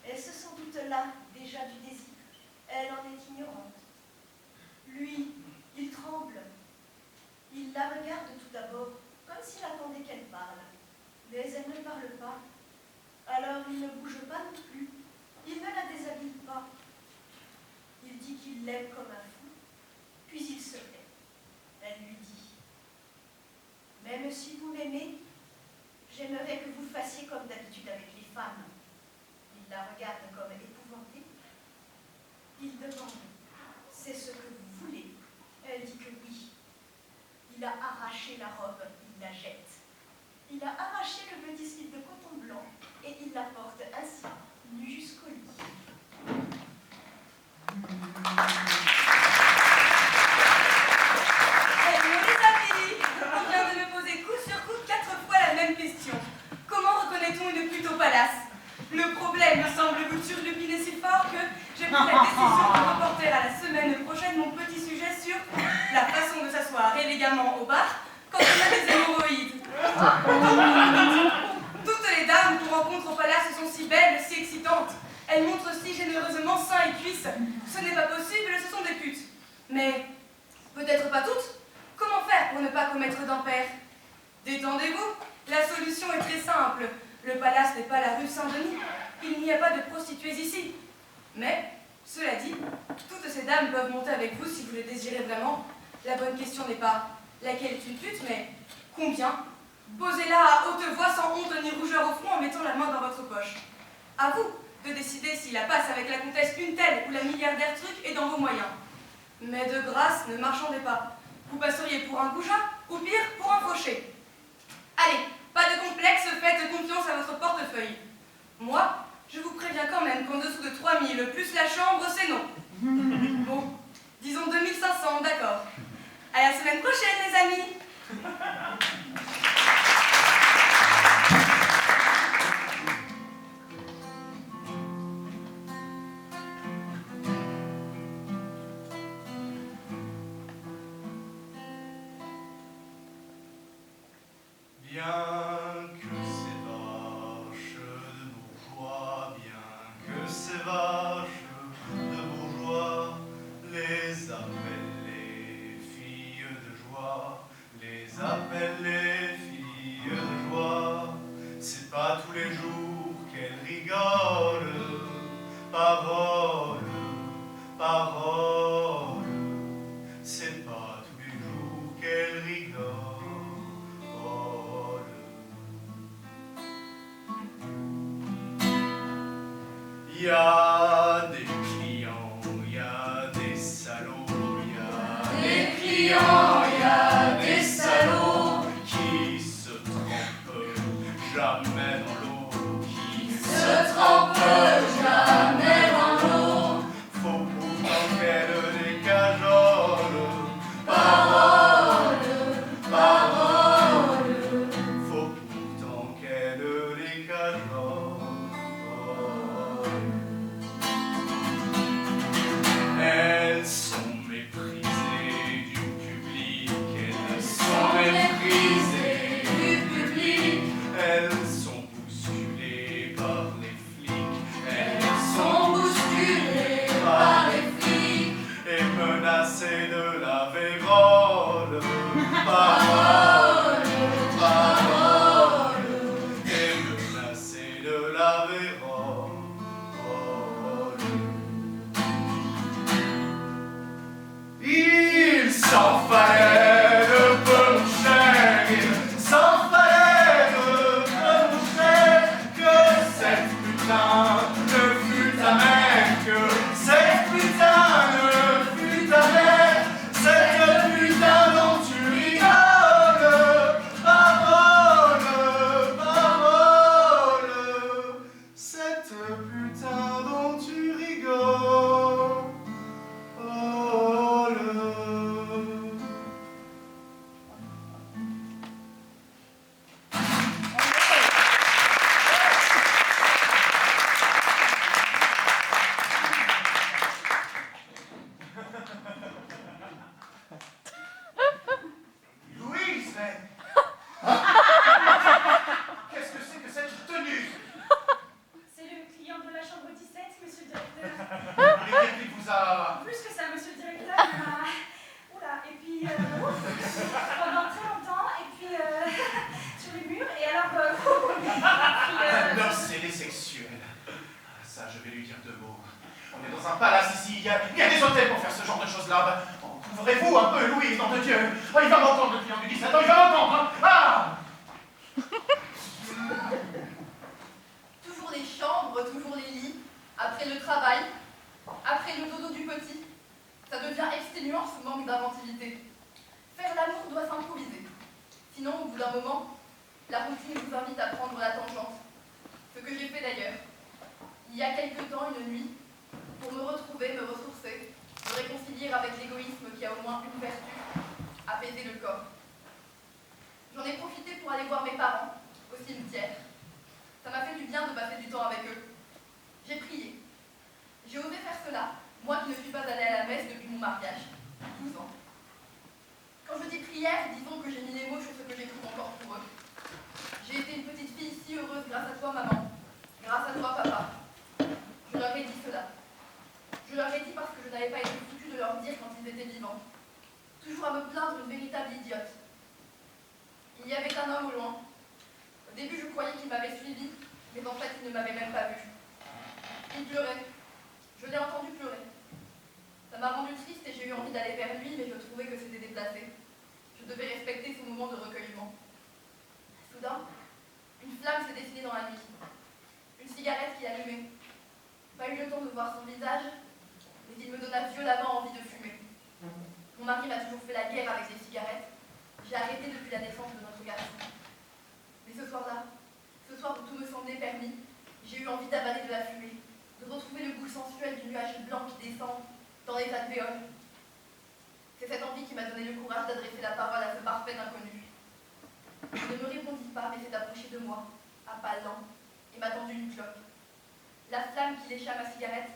elle se sent doute là, déjà du désir. Elle en est ignorante. Lui, il tremble. Il la regarde tout d'abord, comme s'il attendait qu'elle parle. Mais elle ne parle pas. Alors il ne bouge pas non plus. Il ne la déshabille pas. Il dit qu'il l'aime comme un fou, puis il se tait. Elle lui dit « Même si vous m'aimez, j'aimerais que vous fassiez comme d'habitude avec les femmes. » Il la regarde comme épouvantée. Il demande « C'est ce que vous voulez ?» Elle dit que oui. Il a arraché la robe, il la jette. Il a arraché le petit slip de coton blanc et il la porte ainsi, nue jusqu'au lit. Hello les amis! On vient de me poser coup sur coup 4 fois la même question. Comment reconnaît-on une pute au palace? Le problème me semble vous turlupiner si fort que j'ai pris la décision de reporter à la semaine prochaine mon petit sujet sur la façon de s'asseoir élégamment au bar quand on a des hémorroïdes. Toutes les dames qu'on rencontre au palace sont si belles, si excitantes. Elles montrent si généreusement seins et cuisses. Ce n'est pas possible, ce sont des putes. Mais peut-être pas toutes. Comment faire pour ne pas commettre d'impair? Détendez-vous, la solution est très simple. Le palace n'est pas la rue Saint-Denis. Il n'y a pas de prostituées ici. Mais, cela dit, toutes ces dames peuvent monter avec vous si vous le désirez vraiment. La bonne question n'est pas laquelle est une pute, mais combien? Posez-la à haute voix, sans honte ni rougeur au front, en mettant la main dans votre poche. À vous de décider si la passe avec la comtesse une telle ou la milliardaire truc est dans vos moyens. Mais de grâce, ne marchandez pas. Vous passeriez pour un goujat, ou pire, pour un fauché. Allez, pas de complexe, faites confiance à votre portefeuille. Moi, je vous préviens quand même qu'en dessous de 3000 plus la chambre, c'est non. Bon, disons 2500, d'accord. À la semaine prochaine, les amis. Bien que ces vaches de bourgeois, bien que ces vaches de bourgeois les appellent tous les jours qu'elle rigole. Parole, parole, c'est pas tous les jours qu'elle rigole. Il y a des clients, il y a des salauds, il y a des clients, il y a des salauds qui se trempent jamais dans l'eau, qui se trempent jamais dans l'eau. Faut pourtant qu'elle les cajole. Parole, parole, faut pourtant qu'elle les cajole. Elles sont méprisées du public, elles sont méprisées du public, elles sont bousculées par les flics, elles sont bousculées par les flics et menacées de la vérole. Parole, parole, et menacées de la vérole. Il s'en fallait de peu, mon cher, il s'en fallait de peu, mon cher, que cette putain ne fût ta mère, que cette putain ne fût ta mère, cette putain dont tu rigoles. Parole, parole, cette putain dont tu rigoles. Louise, mais... Qu'est-ce que c'est que cette tenue? C'est le client de la chambre 17, monsieur le directeur. Et qu'est-ce qui vous a... Plus que ça, monsieur le directeur, il m'a... Oula, et puis... pendant très longtemps, et puis... sur les murs, et alors... puis, Un obsédé sexuel. Ça, je vais lui dire deux mots. On est dans un palace ici, il y a des hôtels pour faire ce genre de choses-là. Couvrez-vous un peu, Louise, nom de Dieu. Oh, il va m'entendre, le client du 17 ans, il va m'entendre, hein. Ah! Toujours les chambres, toujours les lits, après le travail, après le dodo du petit. Ça devient exténuant ce manque d'inventivité. Faire l'amour doit s'improviser. Sinon, au bout d'un moment, la routine vous invite à prendre la tangente. Ce que j'ai fait d'ailleurs. Il y a quelque temps, une nuit, pour me retrouver, me ressourcer, me réconcilier avec l'égoïsme qui a au moins une vertu, apaiser le corps. J'en ai profité pour aller voir mes parents, au cimetière. Ça m'a fait du bien de passer du temps avec eux. J'ai prié. J'ai osé faire cela, moi qui ne suis pas allée à la messe depuis mon mariage, 12 ans. Quand je dis prière, disons que j'ai mis les mots sur ce que j'éprouve encore pour eux. J'ai été une petite fille si heureuse grâce à toi, maman. Grâce à toi, papa. Je leur ai dit cela. Je leur ai dit parce que je n'avais pas été foutue de leur dire quand ils étaient vivants. Toujours à me plaindre d'une véritable idiote. Il y avait un homme au loin. Au début, je croyais qu'il m'avait suivi, mais en fait, il ne m'avait même pas vue. Il pleurait. Je l'ai entendu pleurer. Ça m'a rendue triste et j'ai eu envie d'aller vers lui, mais je trouvais que c'était déplacé. Je devais respecter son moment de recueillement. Soudain, une flamme s'est dessinée dans la nuit. Une cigarette qui allumait. Pas eu le temps de voir son visage, mais il me donna violemment envie de fumer. Mon mari m'a toujours fait la guerre avec les cigarettes. J'ai arrêté depuis la naissance de notre garçon. Mais ce soir-là, ce soir où tout me semblait permis, j'ai eu envie d'avaler de la fumée, de retrouver le goût sensuel du nuage blanc qui descend dans les alvéoles. C'est cette envie qui m'a donné le courage d'adresser la parole à ce parfait inconnu. Il ne me répondit pas, mais s'est approché de moi, à pas lents, et m'a tendu une clope. La flamme qui lécha ma cigarette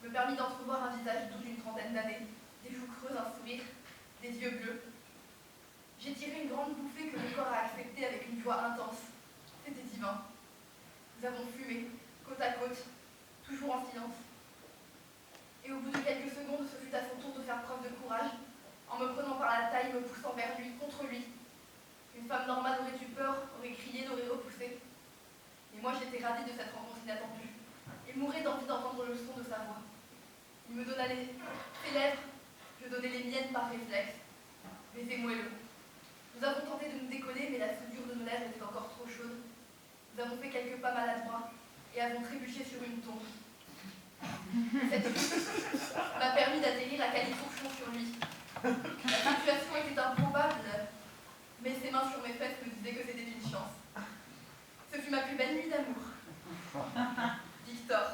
me permit d'entrevoir un visage doux d'une trentaine d'années, des joues creuses, un sourire, des yeux bleus. J'ai tiré une grande bouffée que mon corps a acceptée avec une joie intense. C'était divin. Nous avons fumé, côte à côte, toujours en silence. Et au bout de quelques secondes, ce fut à son tour de faire preuve de courage, en me prenant par la taille, me poussant vers lui, contre lui. Une femme normale aurait eu peur, aurait crié, l'aurait repoussé. Et moi, j'ai sa voix. Il me donna ses lèvres, je donnai les miennes par réflexe. Baiser moelleux. Nous avons tenté de nous décoller, mais la soudure de nos lèvres était encore trop chaude. Nous avons fait quelques pas maladroits et avons trébuché sur une tombe. Cette chute m'a permis d'atterrir à califourchon sur lui. La situation était improbable, mais ses mains sur mes fesses me disaient que c'était une chance. Ce fut ma plus belle nuit d'amour. Victor.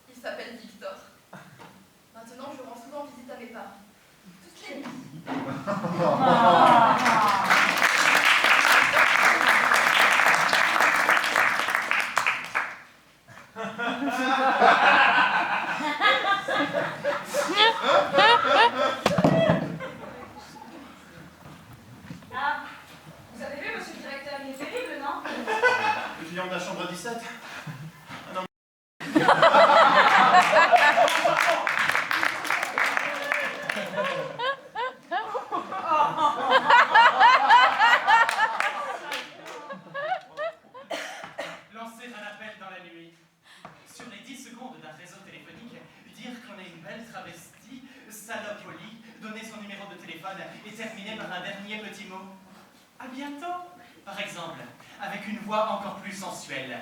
Il s'appelle Victor. Maintenant, je rends souvent visite à mes parents. Toutes les nuits. Ah, vous avez vu, monsieur le directeur, il est terrible, non? Le client de la chambre 17. Ah non. Lancer un appel dans la nuit. Sur les 10 secondes d'un réseau téléphonique, dire qu'on est une belle travestie, salope au lit, donner son numéro de téléphone et terminer par un dernier petit mot. À bientôt. Par exemple, avec une voix encore plus sensuelle.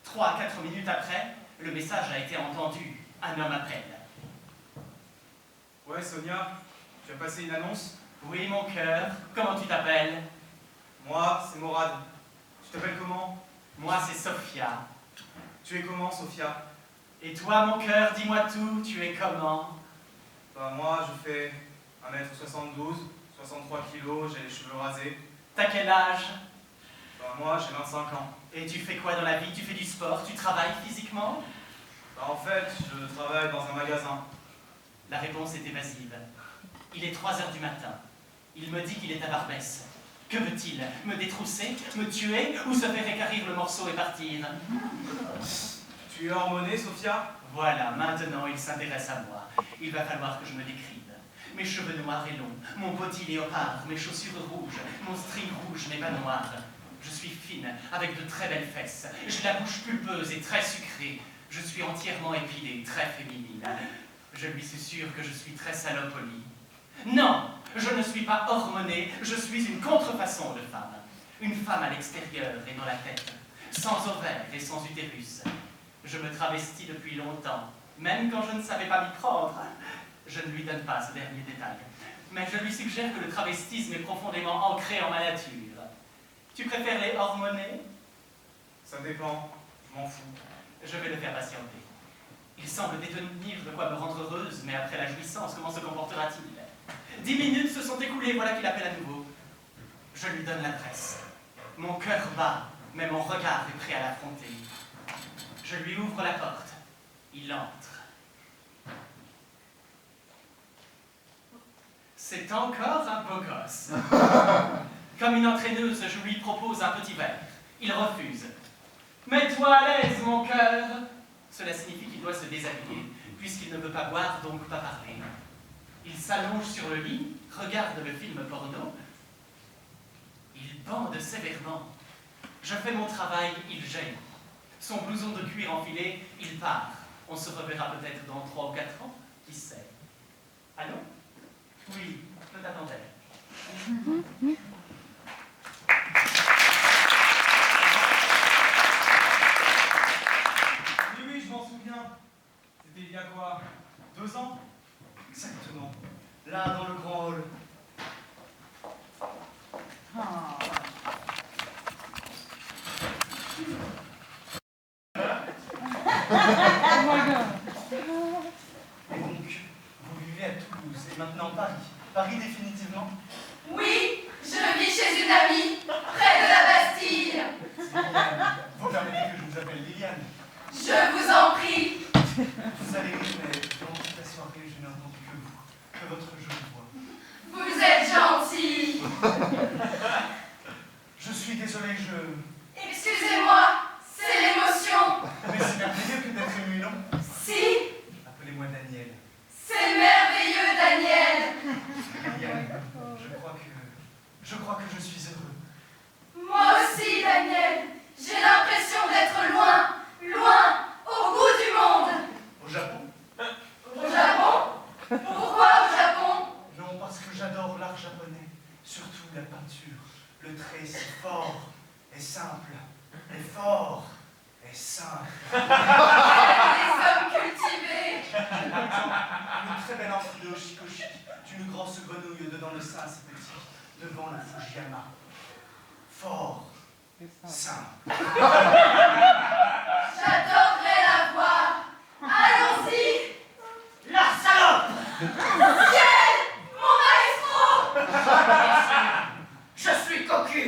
3 à 4 minutes après, le message a été entendu. Un homme appelle. Ouais, Sonia, tu as passé une annonce? Oui, mon cœur. Comment tu t'appelles? Moi, c'est Morad. Tu t'appelles comment? Moi, c'est Sophia. Tu es comment, Sophia? Et toi, mon cœur, dis-moi tout. Tu es comment? Bah, moi, je fais 1m72, 63 kg, j'ai les cheveux rasés. T'as quel âge? Bah, moi, j'ai 25 ans. Et tu fais quoi dans la vie? Tu fais du sport? Tu travailles physiquement? Bah, en fait, je travaille dans un magasin. La réponse est évasive. Il est 3 heures du matin. Il me dit qu'il est à Barbès. Que veut-il? Me détrousser? Me tuer? Ou se faire équarrir le morceau et partir? Tu es hormonée, Sophia? Voilà, maintenant il s'intéresse à moi. Il va falloir que je me décrive. Mes cheveux noirs et longs, mon body léopard, mes chaussures rouges, mon string rouge mais pas noir. Je suis fine, avec de très belles fesses. J'ai la bouche pulpeuse et très sucrée. Je suis entièrement épilée, très féminine. Je lui susurre que je suis très salope au lit. Non, je ne suis pas hormonée, je suis une contrefaçon de femme. Une femme à l'extérieur et dans la tête, sans ovaires et sans utérus. Je me travestis depuis longtemps, même quand je ne savais pas m'y prendre. Je ne lui donne pas ce dernier détail, mais je lui suggère que le travestisme est profondément ancré en ma nature. Tu préfères les hormonés? Ça dépend, je m'en fous. Je vais le faire patienter. Il semble détenir de quoi me rendre heureuse, mais après la jouissance, comment se comportera-t-il? 10 minutes se sont écoulées, voilà qu'il appelle à nouveau. Je lui donne l'adresse. Mon cœur bat, mais mon regard est prêt à l'affronter. Je lui ouvre la porte. Il entre. C'est encore un beau gosse. Comme une entraîneuse, je lui propose un petit verre. Il refuse. Mets-toi à l'aise, mon cœur. Cela signifie qu'il doit se déshabiller, puisqu'il ne veut pas boire, donc pas parler. Il s'allonge sur le lit, regarde le film porno. Il bande sévèrement. Je fais mon travail, il gêne. Son blouson de cuir enfilé, il part. On se reverra peut-être dans 3 ou 4 ans, qui sait. Allô? Oui, je t'attendais. Oui, je m'en souviens. C'était il y a quoi? 2 ans? Exactement. Là, dans le grand hall. Et donc, vous vivez à Toulouse et maintenant Paris. Paris définitivement? Oui, je vis chez une amie, près de la Bastille. Liliane, vous permettez que je vous appelle Liliane? Je vous en prie. Vous allez rire, mais durant toute la soirée, je n'ai entendu que vous, que votre jolie voix. Vous êtes gentil. Je suis désolé, je... Excusez-moi, c'est l'émotion. Mais c'est merveilleux que d'être ému, non? Si, Appelez-moi Daniel. c'est merveilleux, Daniel. Liliane, je crois que je suis heureux. Moi aussi, Daniel. J'ai l'impression d'être loin, loin, au bout du monde. Au Japon? est fort, est sain. Les hommes cultivés. Une très belle enfant de Oshikoshi, d'une grosse grenouille dedans le sein assez petit, devant le Fujiyama. Fort, sain. J'adorerais la voir. Allons-y. La salope! Ciel, mon maestro. Je suis cocu!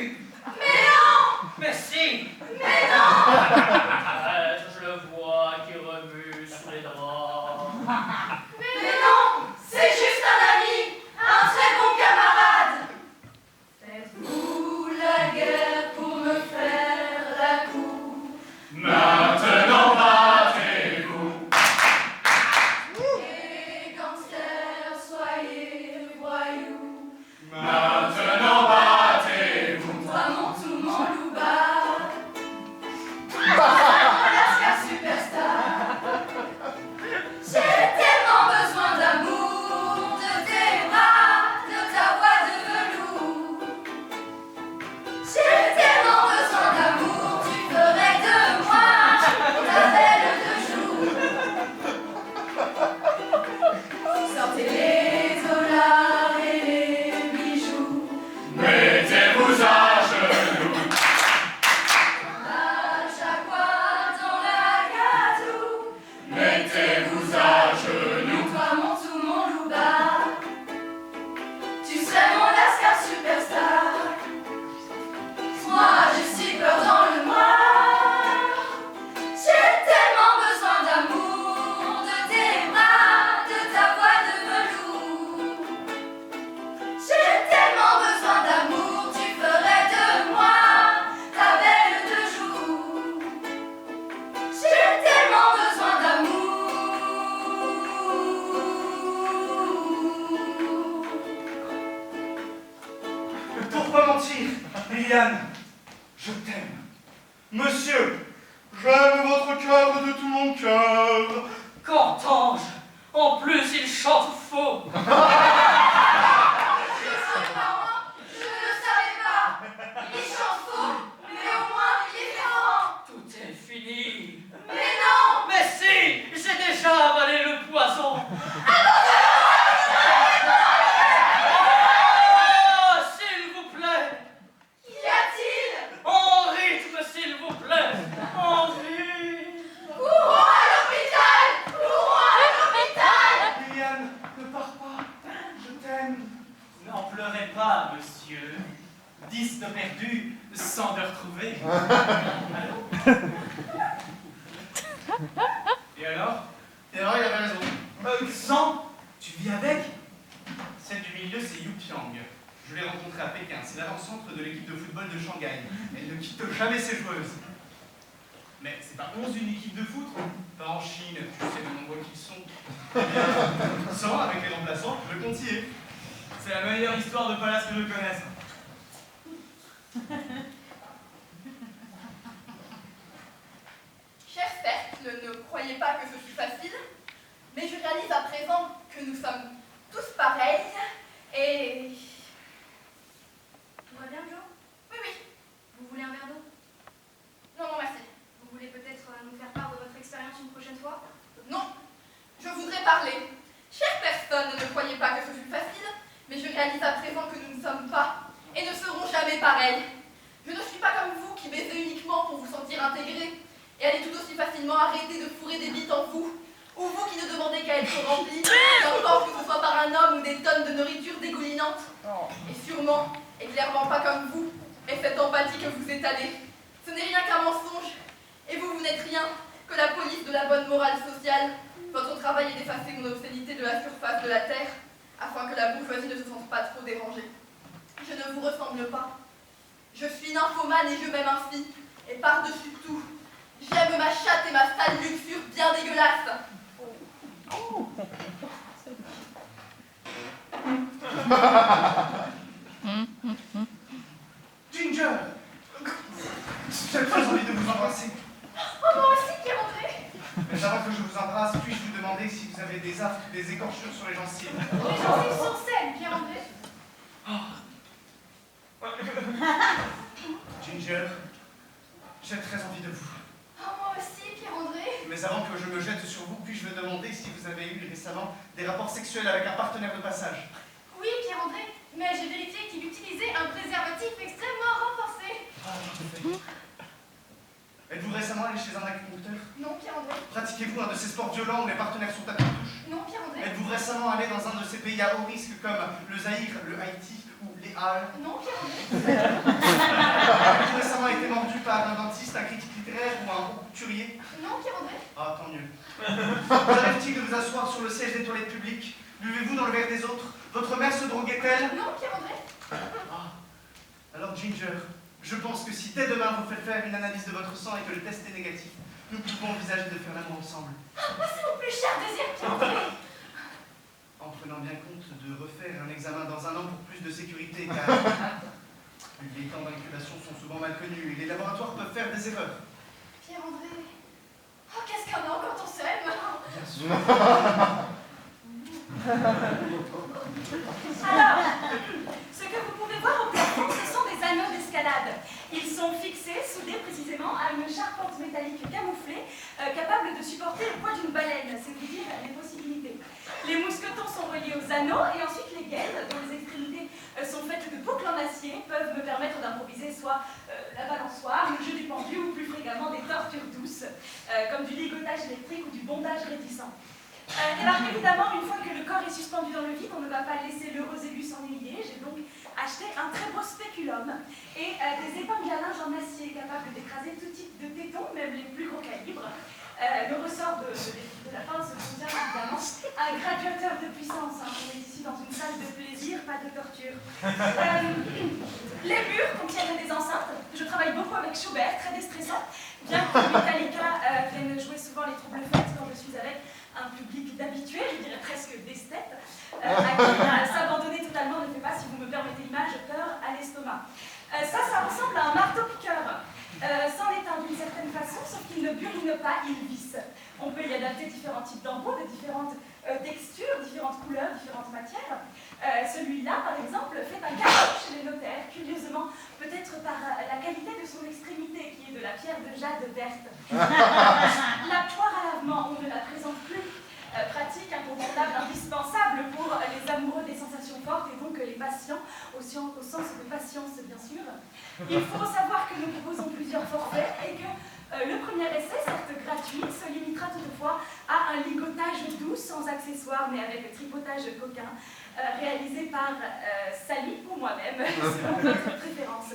Mais non. Mais si! Mais non. Je le vois qui remue sous les draps. Mais non. C'est juste un ami. Un très bon camarade. Faites-vous la guerre pour me faire la cour. Maintenant battez-vous. Les gangsters, soyez voyous. Maintenant battez-vous. Toi mon tout, mon loupard. Alaska superstar. J'ai tellement besoin d'amour, de tes bras, de ta voix de velours. J'ai tellement besoin d'amour, tu ferais de moi ta belle de jour. Sortez les dollars et les bijoux. Mettez-vous à genoux. À chaque fois dans la gazou. Mettez-vous à genoux. Toi mon tout, mon loupard. Tu serais mon Alaska superstar. Moi j'ai si peur dans le noir. J'ai tellement besoin d'amour, de tes bras, de ta voix de velours. J'ai tellement besoin d'amour, tu ferais de moi ta belle de jour. J'ai tellement besoin d'amour. Pour pas mentir, Liliane, je t'aime. Monsieur, j'aime votre cœur de tout mon cœur. Qu'entends-je? En plus, il chante faux. Je ne savais pas. Il chante faux, mais au moins il est franc. Tout est fini. Mais non. Mais si! J'ai déjà avalé le poison. Oh, s'il vous plaît! Qu'y a-t-il? En rythme, s'il vous plaît! En rythme! Courons à l'hôpital. Courons à l'hôpital. Liliane, ne pars pas. Je t'aime. N'en pleurez pas, monsieur. 10 de perdus, 100 de retrouvés. Allô? Et alors, il avait raison. 100, tu vis avec? Celle du milieu, c'est Yu Piang. Je l'ai rencontrée à Pékin. C'est l'avant-centre de l'équipe de football de Shanghai. Elle ne quitte jamais ses joueuses. Mais c'est pas 11 une équipe de foot? Pas en Chine, tu sais le nombre qu'ils sont. 100 avec les remplaçants, le compte y est. C'est la meilleure histoire de palace que je connaisse. Cher certes, ne croyez pas que ce fut facile, mais je réalise à présent que nous sommes tous pareils et... Tout va bien, Joe? Oui, oui. Vous voulez un verre d'eau? Non, non, merci. Vous voulez peut-être nous faire part de votre expérience une prochaine fois? Non, je voudrais parler. Chère personne, ne croyez pas que ce fut facile, mais je réalise à présent que nous ne sommes pas et ne serons jamais pareils. Je ne suis pas comme vous qui baisez uniquement pour vous sentir intégré et allez tout aussi facilement arrêter de fourrer des bites en vous, ou vous qui ne demandez qu'à être rempli, n'importe que ce soit par un homme ou des tonnes de nourriture dégoulinante. Et sûrement, et clairement pas comme vous, et cette empathie que vous étalez. Ce n'est rien qu'un mensonge, et vous n'êtes rien que la police de la bonne morale sociale. Votre travail est d'effacer mon obscénité de la surface de la terre, afin que la bourgeoisie ne se sente pas trop dérangée. Je ne vous ressemble pas. Je suis nymphomane et je m'aime ainsi, et par-dessus tout, j'aime ma chatte et ma sale luxure bien dégueulasse. Ginger, j'ai très envie de vous embrasser. Oh, moi aussi qui est rentré. Mais avant que je vous embrasse, puis-je vous demander si vous avez des affres, des écorchures sur les gencives? Les gencives sont saines, Pierre-André. Ginger, J'ai très envie de vous. Oh, moi aussi, Pierre-André. Mais avant que je me jette sur vous, puis-je me demander si vous avez eu récemment des rapports sexuels avec un partenaire de passage? Oui, Pierre-André, mais j'ai vérifié qu'il utilisait un préservatif extrêmement renforcé. Ah, parfait. Êtes-vous récemment allé chez un acupuncteur? Non, Pierre-André. Pratiquez-vous un de ces sports violents où les partenaires sont à touche? Non, Pierre-André. Êtes-vous récemment allé dans un de ces pays à haut risque comme le Zaïre, le Haïti ou les Halles? Non, Pierre-André. Avez-vous récemment été mordu par un dentiste, un critique littéraire ou un haut couturier? Non, Pierre-André. Ah, tant mieux. Vous arrive-t-il de vous asseoir sur le siège des toilettes publiques? Buvez-vous dans le verre des autres? Votre mère se droguait-elle? Non, Pierre-André. Ah. Alors, Ginger, je pense que si dès demain vous faites faire une analyse de votre sang et que le test est négatif, nous pouvons envisager de faire l'amour ensemble. Ah, c'est mon plus cher désir, Pierre-André. En prenant bien compte de refaire un examen dans un an pour plus de sécurité, car les temps d'incubation sont souvent mal connus et les laboratoires peuvent faire des erreurs. Pierre-André. Oh, qu'est-ce qu'on a quand on s'aime. Bien sûr. Alors, ce que vous pouvez voir au plafond, ce sont des anneaux d'escalade. Ils sont fixés, soudés précisément à une charpente métallique camouflée, capable de supporter le poids d'une baleine, c'est vous dire les possibilités. Les mousquetons sont reliés aux anneaux et ensuite les gaines, dont les extrémités sont faites de boucles en acier, peuvent me permettre d'improviser soit la balançoire, le jeu du pendu ou plus fréquemment des tortures douces, comme du ligotage électrique ou du bondage réticent. Et alors évidemment, une fois que le corps est suspendu dans le vide, on ne va pas laisser l'heureux élu s'ennuyer. J'ai donc acheté un très beau spéculum et des épingles à linge en acier capables d'écraser tout type de tétons, même les plus gros calibres. Le ressort de la pince contient évidemment un graduateur de puissance. Hein. On est ici dans une salle de plaisir, pas de torture. Les murs contiennent des enceintes. Je travaille beaucoup avec Schubert, très déstressant. Bien que Metallica vienne jouer souvent les troubles fêtes quand je suis avec un public d'habitués, je dirais presque d'esthètes, à qui s'abandonner totalement ne fait pas, si vous me permettez l'image, peur à l'estomac. Ça ressemble à un marteau-piqueur. C'en est un d'une certaine façon, sauf qu'il ne burine pas, il visse. On peut y adapter différents types d'embouts, de différentes textures, différentes couleurs, différentes matières. Celui-là, par exemple, fait un carreau chez les notaires, curieusement, peut-être par la qualité de son extrémité, qui est de la pierre de jade verte. La poire à lavement, on ne la présente plus. Pratique, incontournable, indispensable pour les amoureux des sensations fortes et donc les patients, au sens de patience, bien sûr. Il faut savoir que nous proposons plusieurs forfaits et que le premier essai, certes gratuit, se limitera toutefois à un ligotage doux, sans accessoires, mais avec tripotage coquin, réalisé par Sally ou moi-même, selon votre préférence.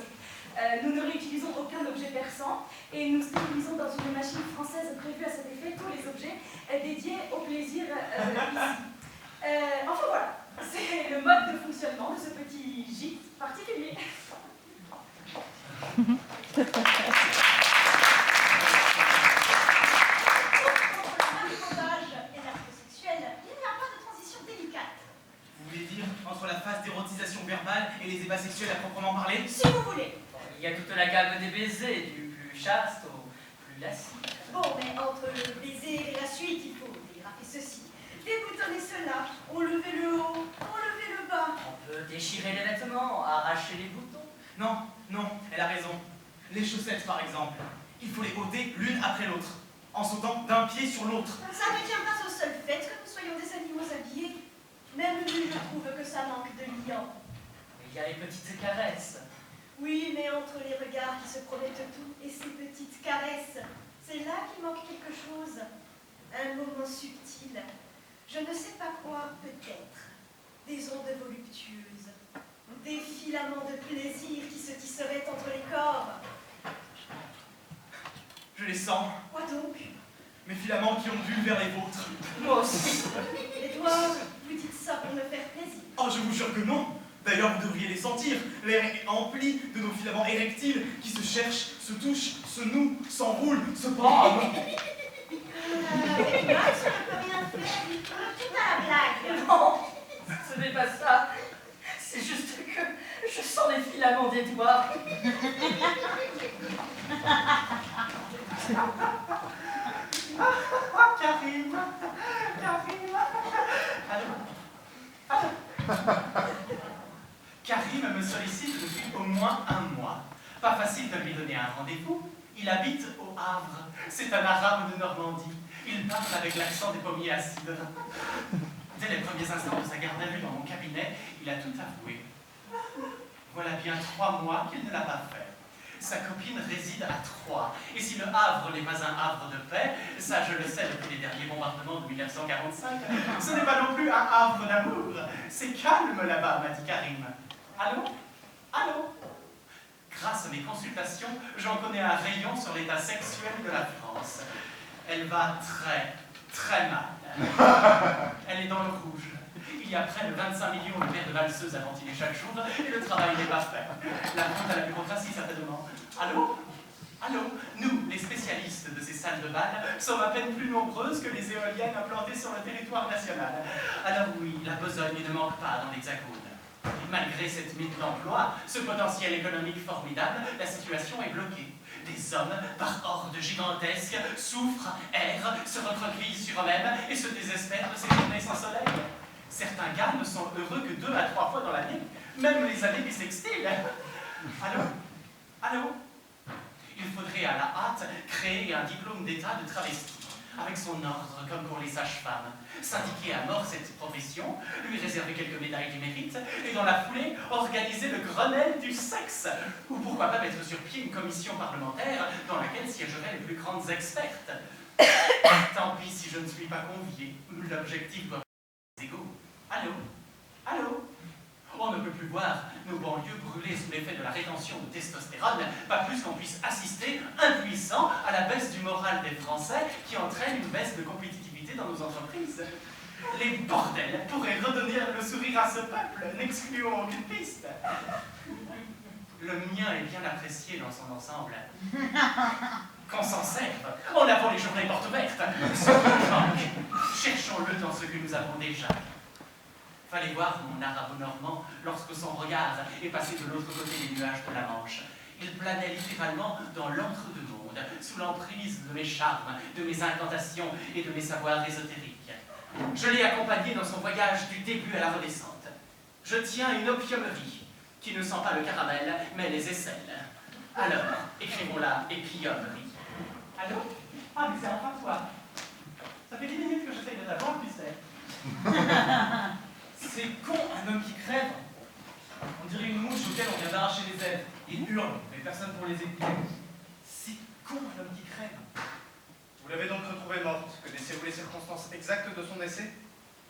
Nous ne réutilisons aucun objet perçant et nous stérilisons dans une machine française prévue à cet effet tous les objets dédiés au plaisir ici. Enfin voilà, c'est le mode de fonctionnement de ce petit gîte particulier. Contre le manipuladage et l'acte sexuel, il n'y a pas de transition délicate. Vous voulez dire entre la phase d'érotisation verbale et les ébats sexuels à proprement parler? Si vous voulez. Il y a toute la gamme des baisers, du plus chaste au plus lascive. Bon, mais entre le baiser et la suite, il faut dégrafer ceci, déboutonner cela, enlever le haut, enlever le bas. On peut déchirer les vêtements, arracher les boutons. Non, non, elle a raison. Les chaussettes, par exemple. Il faut les ôter l'une après l'autre, en sautant d'un pied sur l'autre. Ça ne tient pas au seul fait que nous soyons des animaux habillés. Même lui, je trouve que ça manque de liant. Il y a les petites caresses. Oui, mais entre les regards qui se promettent tout et ces petites caresses, c'est là qu'il manque quelque chose. Un moment subtil. Je ne sais pas quoi, peut-être. Des ondes voluptueuses. Des filaments de plaisir qui se tisseraient entre les corps. Je les sens, Quoi donc? mes filaments qui ondulent vers les vôtres. Moi aussi. Edouard, vous dites ça pour me faire plaisir. Oh, je vous jure que non. D'ailleurs, vous devriez les sentir. L'air est empli de nos filaments érectiles qui se cherchent, se touchent, se nouent, s'enroulent, se pendent. Avec Max, on ne peut rien faire. Tout à la blague. Non, ce n'est pas ça. C'est juste que je sens les filaments d'Edouard. Karim. Allô. Karim me sollicite depuis au moins un mois. Pas facile de lui donner un rendez-vous, Il habite au Havre. C'est un arabe de Normandie. Il parle avec l'accent des pommiers acides. Dès les premiers instants de sa garde à vue dans mon cabinet, il a tout avoué. Voilà bien 3 mois qu'il ne l'a pas fait. Sa copine réside à Troyes. Et si le Havre n'est pas un havre de paix, ça je le sais depuis les derniers bombardements de 1945, ce n'est pas non plus un havre d'amour. C'est calme là-bas, m'a dit Karim. Allô? Allô? Grâce à mes consultations, j'en connais un rayon sur l'état sexuel de la France. Elle va très, très mal. Elle est dans le rouge. Il y a près de 25 millions de paires de valseuses à ventiler chaque jour et le travail n'est pas fait. La honte à la bureaucratie, certainement. Allô? Allô? Nous, les spécialistes de ces salles de bal, sommes à peine plus nombreuses que les éoliennes implantées sur le territoire national. Alors oui, la besogne ne manque pas dans l'Hexagone. Malgré cette mine d'emploi, ce potentiel économique formidable, la situation est bloquée. Des hommes, par hordes gigantesques, souffrent, errent, se recroquevillent sur eux-mêmes et se désespèrent de ces journées sans soleil. Certains gars ne sont heureux que 2 à 3 fois dans l'année, même les années bissextiles. Allô? Allô? Il faudrait à la hâte créer un diplôme d'état de travesti, avec son ordre, comme pour les sages-femmes. Syndiquer à mort cette profession, lui réserver quelques médailles du mérite, et dans la foulée, organiser le Grenelle du sexe. Ou pourquoi pas mettre sur pied une commission parlementaire dans laquelle siégeraient les plus grandes expertes. Tant pis si je ne suis pas convié, l'objectif doit être égaux. Allô? Allô? On ne peut plus voir nos banlieues brûler sous l'effet de la rétention de testostérone, pas plus qu'on puisse assister, impuissant, à la baisse du moral des Français qui entraîne une baisse de compétitivité dans nos entreprises. Les bordels pourraient redonner le sourire à ce peuple, n'excluons aucune piste. Le mien est bien apprécié dans son ensemble. Qu'on s'en serve, en avant les journées portes ouvertes. Ce qui manque, cherchons-le dans ce que nous avons déjà. Fallait voir mon arabo-normand lorsque son regard est passé de l'autre côté des nuages de la Manche. Il planait littéralement dans l'entre-deux-mondes, sous l'emprise de mes charmes, de mes incantations et de mes savoirs ésotériques. Je l'ai accompagné dans son voyage du début à la redescente. Je tiens une opiumerie qui ne sent pas le caramel, mais les aisselles. Alors, écrivons-la épiumerie. Allô? Ah, mais c'est enfin toi. Ça fait 10 minutes que j'essaye de t'avoir, tu sais. C'est con, un homme qui crève. On dirait une mouche auquel on vient d'arracher les ailes. Il hurle, mais personne pour les écouter. C'est con, un homme qui crève. Vous l'avez donc retrouvée morte. Connaissez-vous les circonstances exactes de son décès?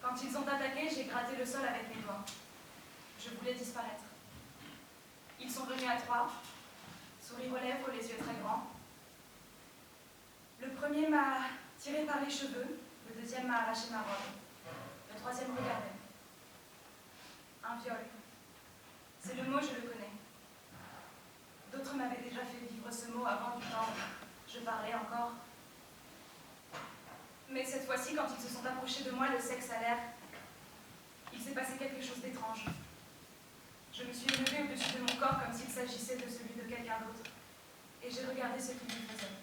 Quand ils ont attaqué, j'ai gratté le sol avec mes doigts. Je voulais disparaître. Ils sont venus à 3, sourire aux lèvres, les yeux très grands. Le premier m'a tiré par les cheveux, le deuxième m'a arraché ma robe, le troisième regardait. Un viol. C'est le mot, je le connais. D'autres m'avaient déjà fait vivre ce mot avant du temps où je parlais encore. Mais cette fois-ci, quand ils se sont approchés de moi, le sexe à l'air, il s'est passé quelque chose d'étrange. Je me suis levée au-dessus de mon corps comme s'il s'agissait de celui de quelqu'un d'autre. Et j'ai regardé ce qu'ils lui faisaient.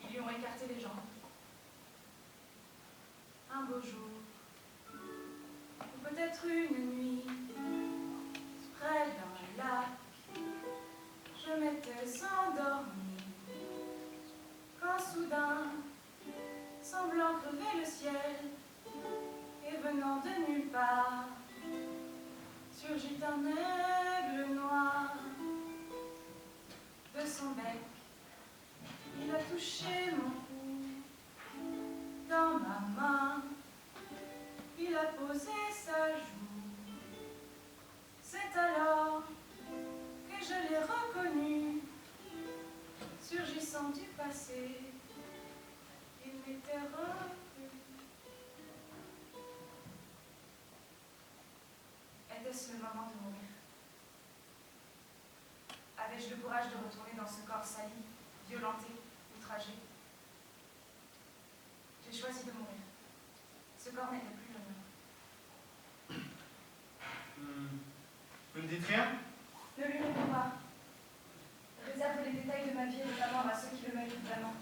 Ils lui ont écarté les jambes. Un beau jour, ou peut-être une nuit, près d'un lac, je m'étais endormie, quand soudain, semblant crever le ciel, et venant de nulle part, surgit un aigle noir. De son bec, il a touché mon cou. Dans ma main, il a posé sa joue. C'est alors que je l'ai reconnu, surgissant du passé. Il m'était revenu. Était-ce le moment de mourir? Avais-je le courage de retourner dans ce corps sali, violenté, outragé? J'ai choisi de mourir. Ce corps n'était plus le mien. Vous ne dites rien? Ne lui réponds pas. Réserve les détails de ma vie et de la mort à ceux qui le méritent vraiment.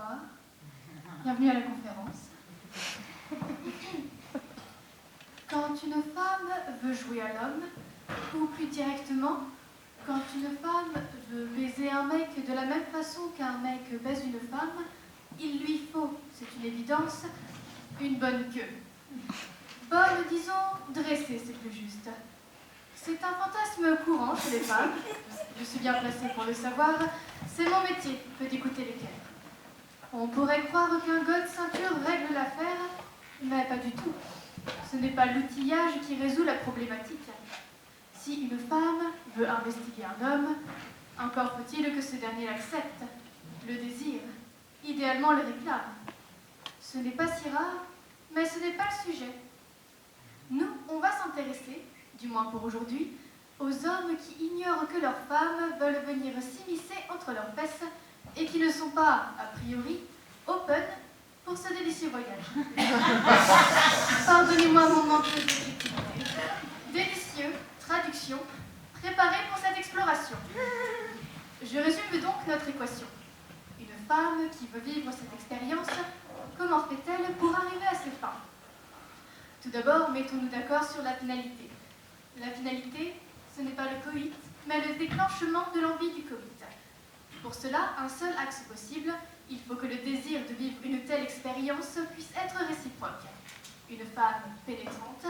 Bonsoir. Bienvenue à la conférence. Quand une femme veut jouer à l'homme, ou plus directement, quand une femme veut baiser un mec de la même façon qu'un mec baise une femme, il lui faut, c'est une évidence, une bonne queue. Bonne, disons, dressée, c'est plus juste. C'est un fantasme courant chez les femmes. Je suis bien placée pour le savoir. C'est mon métier que d'écouter les cœurs. On pourrait croire qu'un god ceinture règle l'affaire, mais pas du tout. Ce n'est pas l'outillage qui résout la problématique. Si une femme veut investiguer un homme, encore faut-il que ce dernier l'accepte, le désire, idéalement le réclame. Ce n'est pas si rare, mais ce n'est pas le sujet. Nous, on va s'intéresser, du moins pour aujourd'hui, aux hommes qui ignorent que leurs femmes veulent venir s'immiscer entre leurs fesses et qui ne sont pas, a priori, open pour ce délicieux voyage. Pardonnez-moi mon manque d'objectivité. Délicieux, traduction, préparé pour cette exploration. Je résume donc notre équation. Une femme qui veut vivre cette expérience, comment fait-elle pour arriver à ses fins? Tout d'abord, mettons-nous d'accord sur la finalité. La finalité, ce n'est pas le coït, mais le déclenchement de l'envie du coït. Pour cela, un seul axe possible, il faut que le désir de vivre une telle expérience puisse être réciproque. Une femme pénétrante,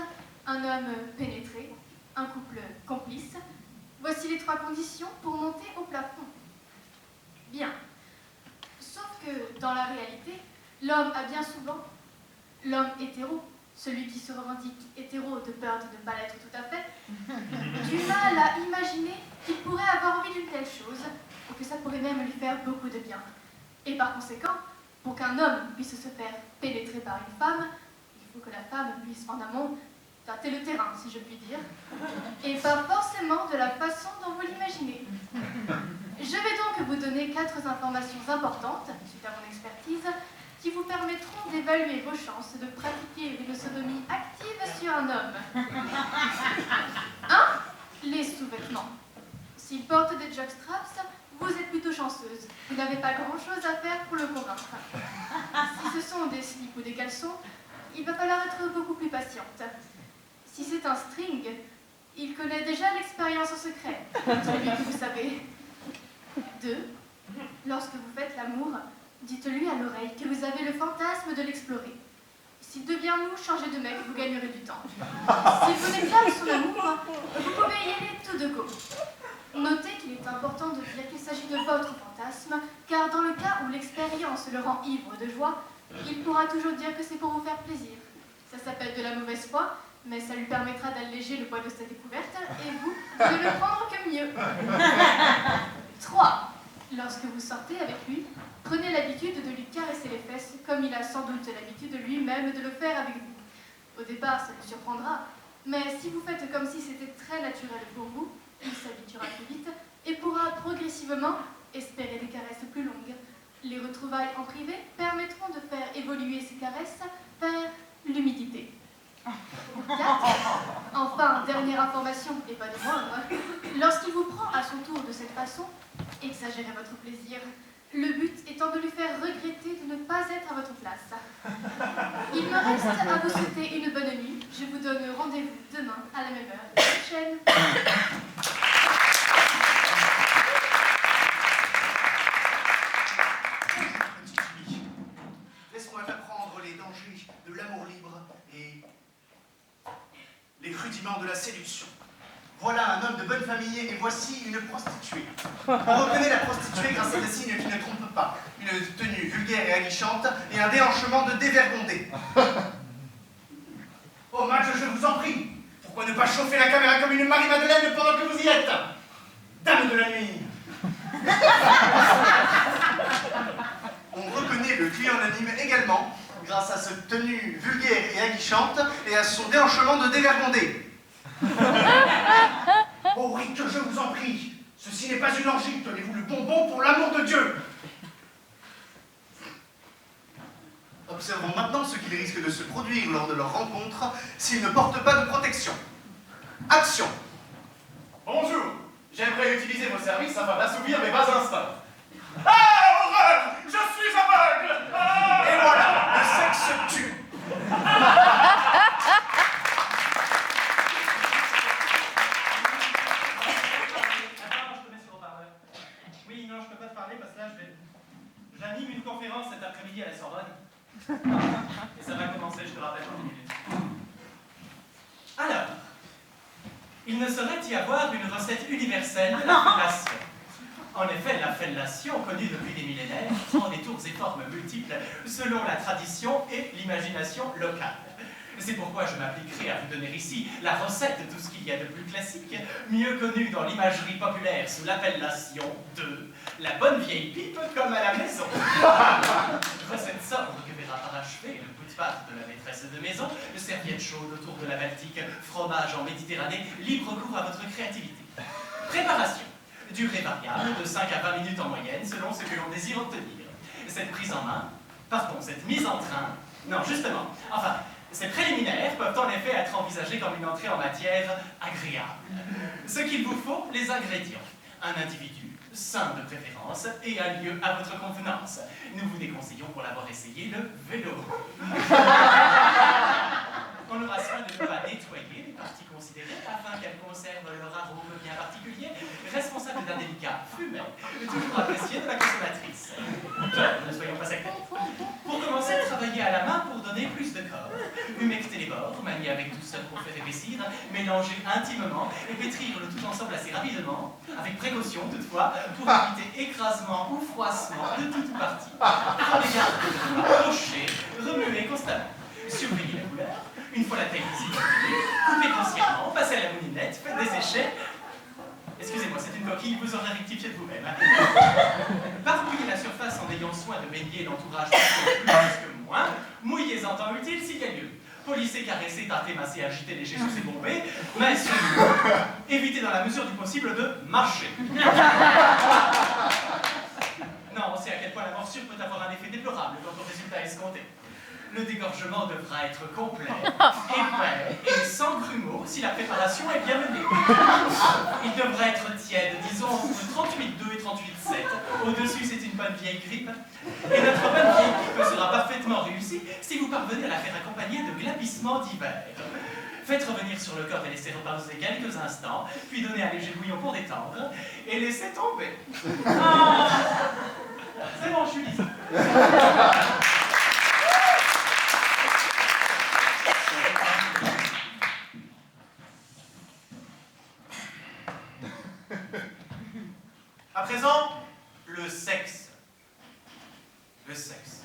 un homme pénétré, un couple complice. Voici les trois conditions pour monter au plafond. Bien. Sauf que, dans la réalité, l'homme a bien souvent, l'homme hétéro, celui qui se revendique hétéro de peur de ne pas l'être tout à fait, du mal à imaginer qu'il pourrait avoir envie d'une telle chose, ou que ça pourrait même lui faire beaucoup de bien. Et par conséquent, pour qu'un homme puisse se faire pénétrer par une femme, il faut que la femme puisse en amont tâter le terrain, si je puis dire, et pas forcément de la façon dont vous l'imaginez. Je vais donc vous donner 4 informations importantes, suite à mon expertise, qui vous permettront d'évaluer vos chances de pratiquer une sodomie active sur un homme. 1. Les sous-vêtements. S'il porte des jockstraps, vous êtes plutôt chanceuse. Vous n'avez pas grand-chose à faire pour le convaincre. Si ce sont des slips ou des caleçons, il va falloir être beaucoup plus patiente. Si c'est un string, il connaît déjà l'expérience en secret, celui que vous savez. 2. Lorsque vous faites l'amour, dites-lui à l'oreille que vous avez le fantasme de l'explorer. S'il devient mou, changez de mec, vous gagnerez du temps. S'il vous déclare son amour, vous pouvez y aller tout de go. Notez qu'il est important de dire qu'il s'agit de votre fantasme, car dans le cas où l'expérience le rend ivre de joie, il pourra toujours dire que c'est pour vous faire plaisir. Ça s'appelle de la mauvaise foi, mais ça lui permettra d'alléger le poids de sa découverte, et vous, de le prendre que mieux. 3. Lorsque vous sortez avec lui, prenez l'habitude de lui caresser les fesses, comme il a sans doute l'habitude lui-même de le faire avec vous. Au départ, ça le surprendra, mais si vous faites comme si c'était très naturel pour vous, il s'habituera plus vite et pourra progressivement espérer des caresses plus longues. Les retrouvailles en privé permettront de faire évoluer ces caresses vers l'humidité. 4. Enfin, dernière information, et pas de moindre, lorsqu'il vous prend à son tour de cette façon, exagérez votre plaisir. Le but étant de lui faire regretter de ne pas être à votre place. Il me reste à vous souhaiter une bonne nuit. Je vous donne rendez-vous demain à la même heure. Chaîne. Laisse-moi t'apprendre les dangers de l'amour libre et les rudiments de la séduction. Voilà un homme de bonne famille et voici une prostituée. On reconnaît la prostituée grâce à des signes qui ne trompent pas. Une tenue vulgaire et aguichante et un déhanchement de dévergondé. Oh Madge, je vous en prie, pourquoi ne pas chauffer la caméra comme une Marie-Madeleine pendant que vous y êtes? Dame de la nuit. On reconnaît le client anonyme également grâce à cette tenue vulgaire et aguichante et à son déhanchement de dévergondé. Oh oui, que je vous en prie, ceci n'est pas une orgie, tenez-vous le bonbon pour l'amour de Dieu. Observons maintenant ce qu'il risque de se produire lors de leur rencontre s'ils ne portent pas de protection. Action. Bonjour, j'aimerais utiliser vos services afin d'assouvir mes bas instincts. Ah, horreur! Je suis aveugle! se tue. Attends, je te mets sur le haut-parleur. Oui, non, je peux pas te parler parce que là, j'anime une conférence cet après-midi à la Sorbonne. Et ça va commencer, je te rappelle, dans 10 minutes. Alors, il ne saurait y avoir une recette universelle de la fellation. En effet, la fellation, connue depuis des millénaires, prend des tours et formes multiples selon la tradition et l'imagination locale. C'est pourquoi je m'appliquerai à vous donner ici la recette de tout ce qu'il y a de plus classique, mieux connu dans l'imagerie populaire sous l'appellation de la bonne vieille pipe comme à la maison. Recette sobre que verra parachever le bout de pâte de la maîtresse de maison, serviette chaude autour de la Baltique, fromage en Méditerranée, libre cours à votre créativité. Préparation. Durée variable de 5 à 20 minutes en moyenne selon ce que l'on désire obtenir. Cette cette mise en train, non justement, enfin, ces préliminaires peuvent en effet être envisagés comme une entrée en matière agréable. Ce qu'il vous faut, les ingrédients. Un individu, sain de préférence, et un lieu à votre convenance. Nous vous déconseillons pour l'avoir essayé le vélo. On aura soin de ne pas nettoyer les parties considérées afin qu'elles conservent leur arôme bien particulier, responsable d'un délicat fumet, toujours apprécié de la consommatrice. Ne soyons pas sectaires. Pour commencer, travailler à la main pour donner plus de corps. Humecter les bords, manier avec douceur pour faire épaissir, mélanger intimement et pétrir le tout ensemble assez rapidement, avec précaution toutefois, pour éviter écrasement ou froissement de toute partie. Prenez garde de ne pas pocher, remuer constamment. Surveillez la couleur. Une fois la taille visible, coupez consciemment, passez à la moulinette, faites dessécher. Excusez-moi, c'est une coquille, vous aurez rectifié de vous-même. Parfouillez la surface en ayant soin de baigner l'entourage plus que moins. Mouillez en temps utile s'il y a lieu. Polissez, caressez, tâtez, massez, agitez, lécher sous ces bombées. Mais surtout, évitez dans la mesure du possible de marcher. Non, on sait à quel point la morsure peut avoir un effet déplorable quant au résultat escompté. Le dégorgement devra être complet, épais et sans grumeaux si la préparation est bien menée. Il devra être tiède, disons entre 38,2 et 38,7. Au-dessus, c'est une bonne vieille grippe. Et notre bonne vieille grippe sera parfaitement réussie si vous parvenez à la faire accompagner de glapissements divers. Faites revenir sur le corps et laissez reposer quelques instants, puis donnez un léger bouillon pour détendre, et laissez tomber. C'est bon, je suis ici. À présent, le sexe. Le sexe.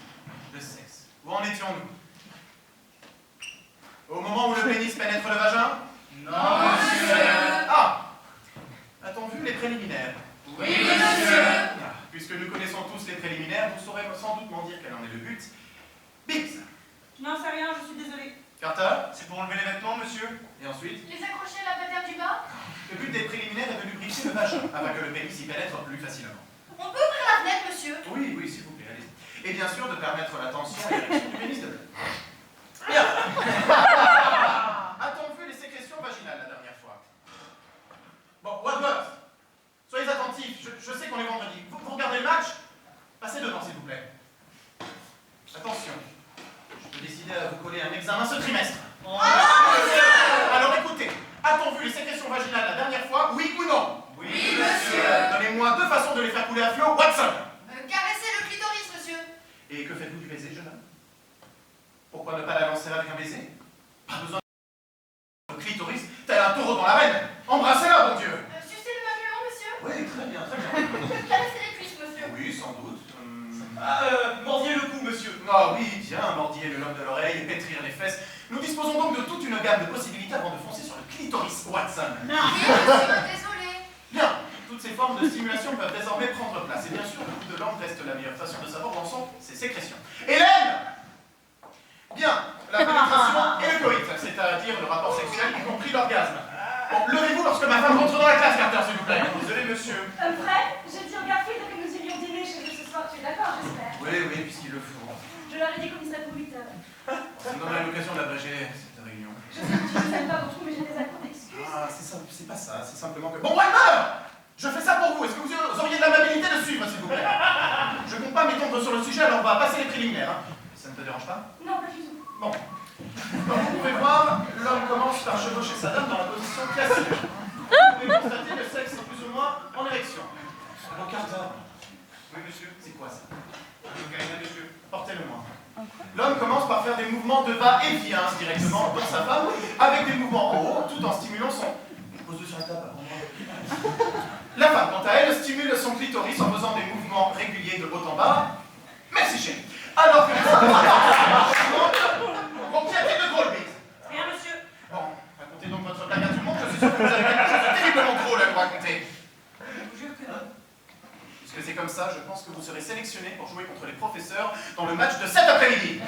Le sexe. Où en étions-nous? Au moment où le pénis pénètre le vagin? Non, monsieur. Ah! A-t-on vu les préliminaires? Oui, monsieur. Puisque nous connaissons tous les préliminaires, vous saurez sans doute m'en dire quel en est le but. Biggs! Je n'en sais rien, je suis désolée. Carter? C'est pour enlever les vêtements, monsieur? Et ensuite? Les accrocher à la patère du bas? Le but des préliminaires est de lubrifier le vagin, afin que le pénis y pénètre plus facilement. On peut ouvrir la fenêtre, monsieur? Oui, oui, s'il vous plaît, allez-y. Et bien sûr, de permettre la tension et l'érection du pénis de l'homme. Bien. A-t-on vu les sécrétions vaginales la dernière fois? Bon, Wadsworth, soyez attentifs, je sais qu'on est vendredi. Vous regardez le match? Passez devant, s'il vous plaît. Attention, je peux décider à vous coller un examen ce trimestre. Alors écoutez, a-t-on vu les sécrétions vaginales la dernière fois, oui ou non? Oui, monsieur. Donnez-moi 2 façons de les faire couler à flot, Watson. Caresser le clitoris, monsieur. Et que faites-vous du baiser, jeune homme? Pourquoi ne pas la lancer avec un baiser? Pas besoin de clitoris, tel un taureau dans l'arène. Embrassez-la, bon Dieu. Sucer le mamellon, monsieur. Oui, très bien, très bien. Caresser les cuisses, monsieur. Oui, sans doute. Mordiez le cou, monsieur. Ah oui, tiens, mordiller le lobe de l'oreille et pétrir les fesses. Nous disposons donc de toute une gamme de possibilités avant de foncer sur le clitoris, Watson. Oui, monsieur, désolé. Bien, toutes ces formes de stimulation peuvent désormais prendre place. Et bien sûr, le coup de langue reste la meilleure façon de savoir où en sont ces sécrétions. Hélène! Bien, la pénétration et le coït, c'est-à-dire le rapport sexuel, y compris l'orgasme. Bon, levez-vous lorsque ma femme rentre dans la classe, Carter, s'il vous plaît. Désolé, monsieur. Fred, j'ai dit au Garfield que nous irions dîner chez eux ce soir, tu es d'accord, j'espère? Oui, oui, puisqu'il le faut. Je leur ai dit qu'on y serait pour 8 heures. Ça me donnerait l'occasion d'abréger cette réunion. Je sais que tu ne sais pas beaucoup, mais j'ai des accords d'excuses. Ah, c'est pas ça, c'est simplement que... Bon, Wilmer! Je fais ça pour vous, est-ce que vous auriez de l'amabilité de suivre, s'il vous plaît? Je compte pas m'étendre sur le sujet, alors on va passer les préliminaires. Hein. Ça ne te dérange pas? Non, pas du tout. Bon. Comme vous pouvez voir, l'homme commence par chevaucher sa dame dans la position classique. Vous pouvez constater le sexe est plus ou moins en érection. Un quart d'heure. Oui, monsieur, c'est quoi ça? Monsieur, portez-le-moi. L'homme commence par faire des mouvements de va-et-vient directement dans sa femme, avec des mouvements en haut, tout en stimulant son... Pose-le sur la table avant moi. La femme, quant à elle, stimule son clitoris en faisant des mouvements réguliers de haut en bas. Merci, chérie. Alors que les hommes... Bon, qui a-t-il de drôle, bise? Rien, monsieur. Bon, racontez donc votre blague à tout le monde, je suis sûr que vous avez quelque chose de terriblement drôle à nous raconter. Je vous jure que non. Puisque c'est comme ça, je pense que vous serez sélectionné pour jouer contre les professeurs dans le match de cet après-midi.